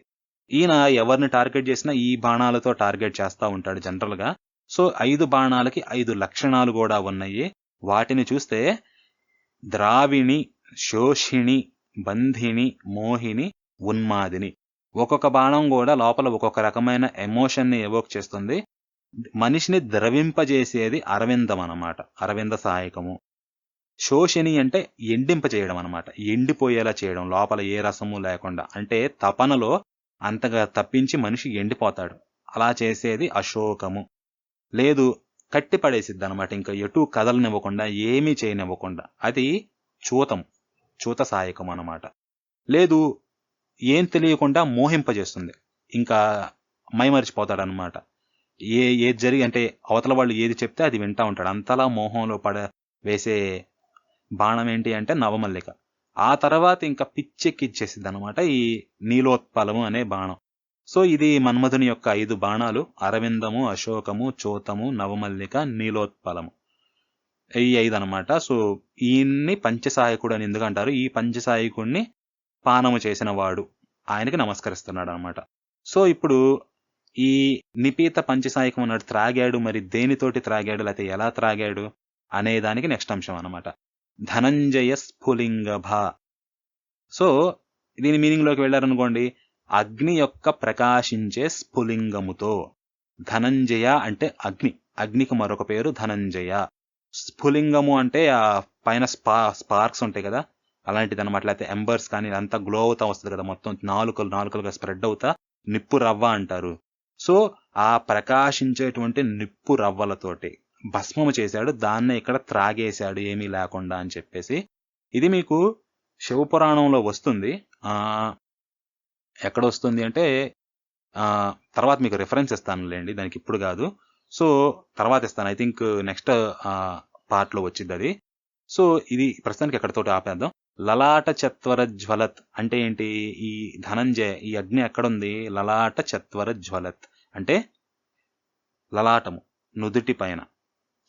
ఈయన ఎవరిని టార్గెట్ చేసినా ఈ బాణాలతో టార్గెట్ చేస్తూ ఉంటాడు జనరల్ గా. సో 5 బాణాలకి 5 లక్షణాలు కూడా ఉన్నాయి. వాటిని చూస్తే ద్రావిణి, శోషిణి, బంధిని, మోహిని, ఉన్మాదిని. ఒక్కొక్క బాణం కూడా లోపల ఒక్కొక్క రకమైన ఎమోషన్ని ఎవోక్ చేస్తుంది. మనిషిని ద్రవింపజేసేది అరవిందం అన్నమాట, అరవింద సాయకము. శోషిని అంటే ఎండింప చేయడం అన్నమాట, ఎండిపోయేలా చేయడం, లోపల ఏ రసము లేకుండా. అంటే తపనలో అంతగా తప్పించి మనిషి ఎండిపోతాడు, అలా చేసేది అశోకము. లేదు కట్టి పడేసిద్ది అనమాట, ఇంకా ఎటు కదలనివ్వకుండా ఏమీ చేయనివ్వకుండా, అది చూతం, చూత సాయకం అన్నమాట. లేదు ఏం తెలియకుండా మోహింపజేస్తుంది, ఇంకా మైమరిచిపోతాడనమాట. ఏది జరిగి అంటే అవతల వాళ్ళు ఏది చెప్తే అది వింటా ఉంటాడు, అంతలా మోహంలో వేసే బాణం ఏంటి అంటే నవమల్లిక. ఆ తర్వాత ఇంకా పిచ్చెక్కిచ్చేసిద్ది అనమాట ఈ నీలోత్పలము అనే బాణం. సో ఇది మన్మధుని యొక్క 5 బాణాలు: అరవిందము, అశోకము, చూతము, నవమల్లిక, నీలోత్పలము. ఈ 5 అనమాట. సో ఈయన్ని పంచసాయకుడు అని ఎందుకంటారు? ఈ పంచసాయకుడిని పానము చేసిన వాడు, ఆయనకి నమస్కరిస్తున్నాడు అనమాట. సో ఇప్పుడు ఈ నిపీత పంచసాయకం అన్నాడు, త్రాగాడు, మరి దేనితోటి త్రాగాడు, లేకపోతే ఎలా త్రాగాడు అనే దానికి నెక్స్ట్ అంశం అనమాట. ధనంజయ స్ఫులింగభ. సో దీని మీనింగ్ లోకి వెళ్ళారనుకోండి, అగ్ని యొక్క ప్రకాశించే స్ఫులింగముతో. ధనంజయ అంటే అగ్ని, అగ్నికి మరొక పేరు ధనంజయ. స్ఫులింగము అంటే ఆ పైన స్పార్క్స్ ఉంటాయి కదా, అలాంటిది అనమాట. లేకపోతే ఎంబర్స్ కానీ అంతా గ్లో అవుతా వస్తుంది కదా, మొత్తం నాలుకలుగా స్ప్రెడ్ అవుతా నిప్పు రవ్వ అంటారు. సో ఆ ప్రకాశించేటువంటి నిప్పు రవ్వలతోటి భస్మము చేశాడు, దాన్నే ఇక్కడ త్రాగేశాడు ఏమీ లేకుండా అని చెప్పేసి. ఇది మీకు శివపురాణంలో వస్తుంది. ఎక్కడ వస్తుంది అంటే తర్వాత మీకు రిఫరెన్స్ ఇస్తానులేండి, దానికి ఇప్పుడు కాదు. సో తర్వాత ఇస్తాను, ఐ థింక్ నెక్స్ట్ పార్ట్లో వచ్చింది అది. సో ఇది ప్రస్తుతానికి ఎక్కడితోటి ఆపేద్దాం. లలాట చత్వర జ్వలత్ అంటే ఏంటి? ఈ ధనంజయ, ఈ అగ్ని ఎక్కడుంది? లలాట చత్వర జ్వలత్ అంటే లలాటము నుదుటి పైన,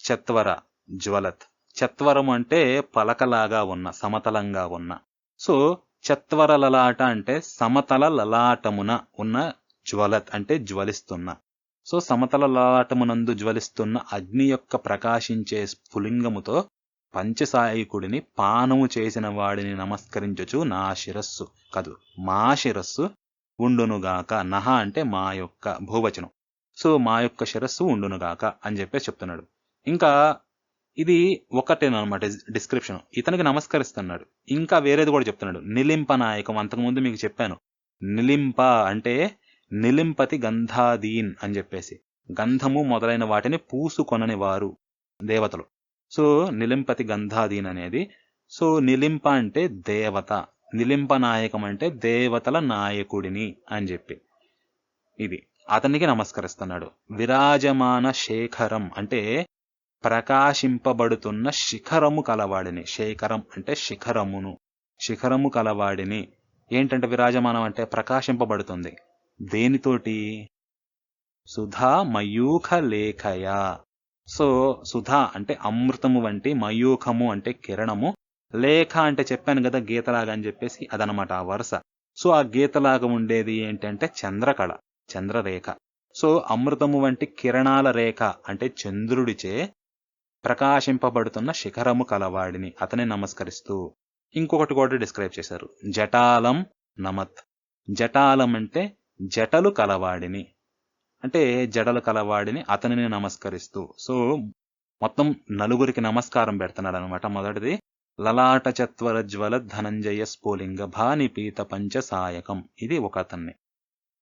చత్వర జ్వలత్, చత్వరము అంటే పలకలాగా ఉన్న, సమతలంగా ఉన్న. సో చత్వర లలాట అంటే సమతల లలాటమున ఉన్న, జ్వలత్ అంటే జ్వలిస్తున్న. సో సమతల లలాటమునందు జ్వలిస్తున్న అగ్ని యొక్క ప్రకాశించే స్ఫులింగముతో పంచసాయకుడిని పానము చేసిన వాడిని నమస్కరించచ్చు నా శిరస్సు కాదు, మా శిరస్సు ఉండునుగాక. నహ అంటే మా యొక్క భూవచనం. సో మా యొక్క శిరస్సు ఉండునుగాక అని చెప్పేసి చెప్తున్నాడు. ఇంకా ఇది ఒకటేనమాట డిస్క్రిప్షన్, ఇతనికి నమస్కరిస్తున్నాడు. ఇంకా వేరేది కూడా చెప్తున్నాడు, నిలింప నాయకం. అంతకుముందు మీకు చెప్పాను, నిలింప అంటే నిలింపతి గంధాదీన్ అని చెప్పేసి, గంధము మొదలైన వాటిని పూసుకొనని వారు దేవతలు. సో నిలింపతి గంధాదీన్ అనేది. సో నిలింప అంటే దేవత, నిలింప నాయకం అంటే దేవతల నాయకుడిని అని చెప్పి ఇది అతనికి నమస్కరిస్తున్నాడు. విరాజమాన శేఖరం అంటే ప్రకాశింపబడుతున్న శిఖరము కలవాడిని. శేఖరం అంటే శిఖరమును, శిఖరము కలవాడిని. ఏంటంటే విరాజమానం అంటే ప్రకాశింపబడుతుంది. దేనితోటి? సుధా మయూఖ లేఖయా. సో సుధా అంటే అమృతము వంటి, మయూఖము అంటే కిరణము, లేఖ అంటే చెప్పాను కదా గీతలాగా అని చెప్పేసి, అదనమాట ఆ వరుస. సో ఆ గీతలాగా ఉండేది ఏంటంటే చంద్రకళ, చంద్రరేఖ. సో అమృతము వంటి కిరణాల రేఖ అంటే చంద్రుడిచే ప్రకాశింపబడుతున్న శిఖరము కలవాడిని అతని నమస్కరిస్తూ ఇంకొకటి కూడా డిస్క్రైబ్ చేశారు, జటాలం నమత్. జటాలం అంటే జటలు కలవాడిని, అంటే జడలు కలవాడిని అతనిని నమస్కరిస్తూ. సో మొత్తం నలుగురికి నమస్కారం పెడుతున్నాడు అనమాట. మొదటిది లలాట చత్వర జ్వల ధనంజయ స్ఫులింగ భానిపీత పంచసాయకం, ఇది ఒక అతన్ని.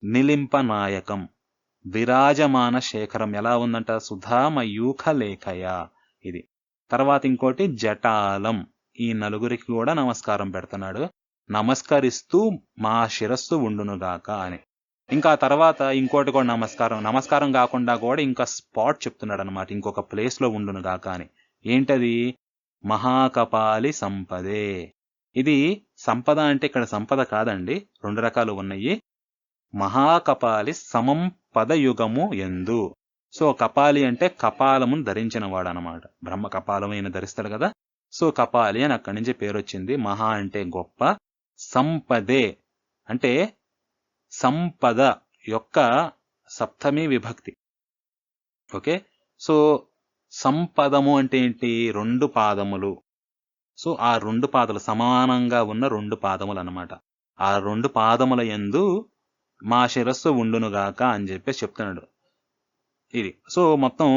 నిలింప నాయకం విరాజమాన శేఖరం ఎలా ఉందంట? సుధామయూఖ లేఖయా ఇది. తర్వాత ఇంకోటి జటాలం, ఈ నలుగురికి కూడా నమస్కారం పెడుతున్నాడు, నమస్కరిస్తూ మా శిరస్సు ఉండునుగాక అని. ఇంకా తర్వాత ఇంకోటి కూడా నమస్కారం కాకుండా కూడా ఇంకా స్పాట్ చెప్తున్నాడు అనమాట, ఇంకొక ప్లేస్ లో ఉండునుగాక అని. ఏంటది? మహాకపాలి సంపదే. ఇది సంపద అంటే ఇక్కడ సంపద కాదండి, 2 రకాలు ఉన్నాయి. మహాకపాలి సమం పదయుగము ఎందు. సో కపాలి అంటే కపాలమును ధరించిన వాడు అనమాట, బ్రహ్మ కపాలమైన ధరిస్తాడు కదా. సో కపాలి అని అక్కడి నుంచి పేరు వచ్చింది. మహా అంటే గొప్ప, సంపదే అంటే సంపద యొక్క సప్తమి విభక్తి. ఓకే, సో సంపదము అంటే ఏంటి? 2 పాదములు. సో ఆ 2 పాదములు సమానంగా ఉన్న 2 పాదములు అన్నమాట. ఆ 2 పాదముల యందు మా శిరస్సు ఉండునుగాక అని చెప్పేసి చెప్తున్నాడు. ఇది సో మొత్తం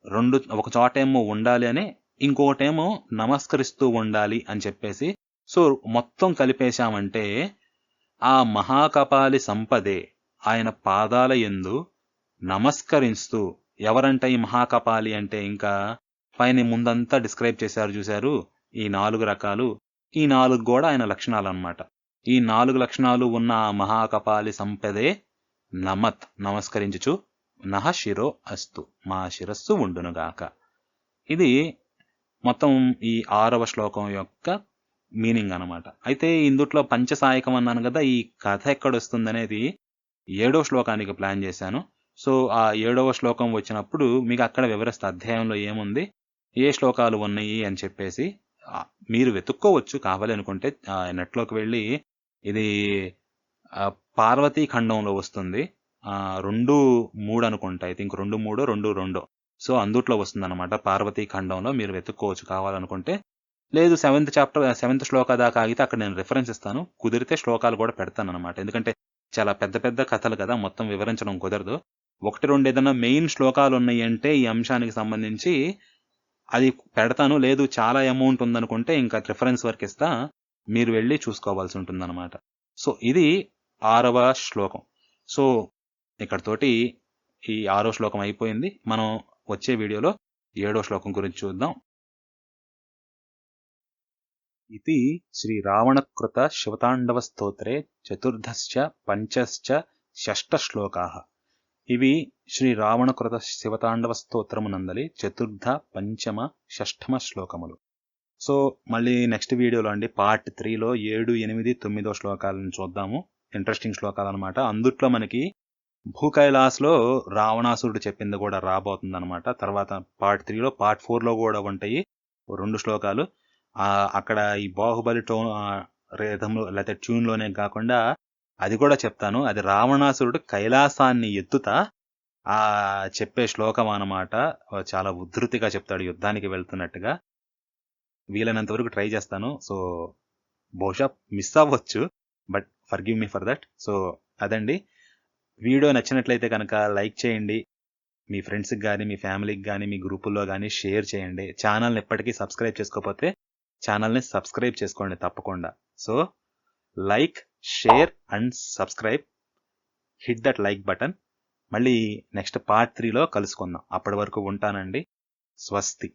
రెండు, ఒక చోటేమో ఉండాలి అని, ఇంకొకటేమో నమస్కరిస్తూ ఉండాలి అని చెప్పేసి, సో మొత్తం కలిపేశామంటే ఆ మహాకపాలి సంపదే ఆయన పాదాల యందు నమస్కరిస్తూ, ఎవరంట ఈ మహాకపాలి అంటే, ఇంకా పైన ముందంతా డిస్క్రైబ్ చేశారు చూశారు ఈ 4 రకాలు, ఈ 4 కూడా ఆయన లక్షణాలు అన్నమాట. ఈ 4 లక్షణాలు ఉన్న ఆ మహాకపాలి సంపదే నమస్కరించుచు నహ శిరో అస్తు, మా శిరస్సు ఉండునుగాక. ఇది మొత్తం ఈ 6వ శ్లోకం యొక్క మీనింగ్ అన్నమాట. అయితే ఇందుట్లో పంచసాయకం అన్నాను కదా, ఈ కథ ఎక్కడొస్తుందనేది 7వ శ్లోకానికి ప్లాన్ చేశాను. సో ఆ 7వ శ్లోకం వచ్చినప్పుడు మీకు అక్కడ వివరిస్తా, అధ్యాయంలో ఏముంది, ఏ శ్లోకాలు ఉన్నాయి అని చెప్పేసి. మీరు వెతుక్కోవచ్చు కావాలి అనుకుంటే, నెట్లోకి వెళ్ళి. ఇది పార్వతీ ఖండంలో వస్తుంది, 2:3 అనుకుంటా, ఐ థింక్ 2:3, 2:2. సో అందుట్లో వస్తుంది అనమాట, పార్వతీ ఖండంలో మీరు వెతుక్కోవచ్చు కావాలనుకుంటే. లేదు 7th శ్లోక దాకా ఆగితే అక్కడ నేను రిఫరెన్స్ ఇస్తాను, కుదిరితే శ్లోకాలు కూడా పెడతాను అనమాట. ఎందుకంటే చాలా పెద్ద పెద్ద కథలు కదా, మొత్తం వివరించడం కుదరదు. 1-2 ఏదైనా మెయిన్ శ్లోకాలు ఉన్నాయి అంటే ఈ అంశానికి సంబంధించి అది పెడతాను. లేదు చాలా అమౌంట్ ఉందనుకుంటే ఇంకా రిఫరెన్స్ వరకు ఇస్తా, మీరు వెళ్ళి చూసుకోవాల్సి ఉంటుందన్నమాట. సో ఇది 6వ శ్లోకం. సో ఇక్కడతోటి ఈ 6వ శ్లోకం అయిపోయింది. మనం వచ్చే వీడియోలో 7వ శ్లోకం గురించి చూద్దాం. ఇది శ్రీ రావణకృత శివతాండవ స్తోత్రే 4th, 5th, 6th శ్లోకాః. ఇవి శ్రీ రావణకృత శివతాండవ స్తోత్రమునందలి 4th, 5th, 6th శ్లోకములు. సో మళ్ళీ నెక్స్ట్ వీడియోలో అండి పార్ట్ 3లో 7, 8, 9 శ్లోకాలను చూద్దాము. ఇంట్రెస్టింగ్ శ్లోకాలు అనమాట. అందుట్లో మనకి భూకైలాస్లో రావణాసురుడు చెప్పింది కూడా రాబోతుంది అనమాట. తర్వాత పార్ట్ 3లో, పార్ట్ 4లో కూడా ఉంటాయి 2 శ్లోకాలు. అక్కడ ఈ బాహుబలి రేధంలో లేకపోతే ట్యూన్లోనే కాకుండా అది కూడా చెప్తాను. అది రావణాసురుడు కైలాసాన్ని ఎత్తుతా చెప్పే శ్లోకం అన్నమాట. చాలా ఉద్ధృతిగా చెప్తాడు, యుద్ధానికి వెళ్తున్నట్టుగా. వీలైనంత వరకు ట్రై చేస్తాను. సో బహుశా మిస్ అవ్వచ్చు, but forgive me for that. So అదండి, వీడియో నచ్చినట్లయితే కనుక లైక్ చేయండి, మీ ఫ్రెండ్స్కి కానీ, మీ ఫ్యామిలీకి కానీ, మీ గ్రూపుల్లో కానీ షేర్ చేయండి. ఛానల్ని ఎప్పటికీ సబ్స్క్రైబ్ చేసుకోకపోతే ఛానల్ని సబ్స్క్రైబ్ చేసుకోండి తప్పకుండా. So like, share and subscribe, hit that like button. మళ్ళీ నెక్స్ట్ పార్ట్ 3లో కలుసుకుందాం. అప్పటి వరకు ఉంటానండి. స్వస్తి.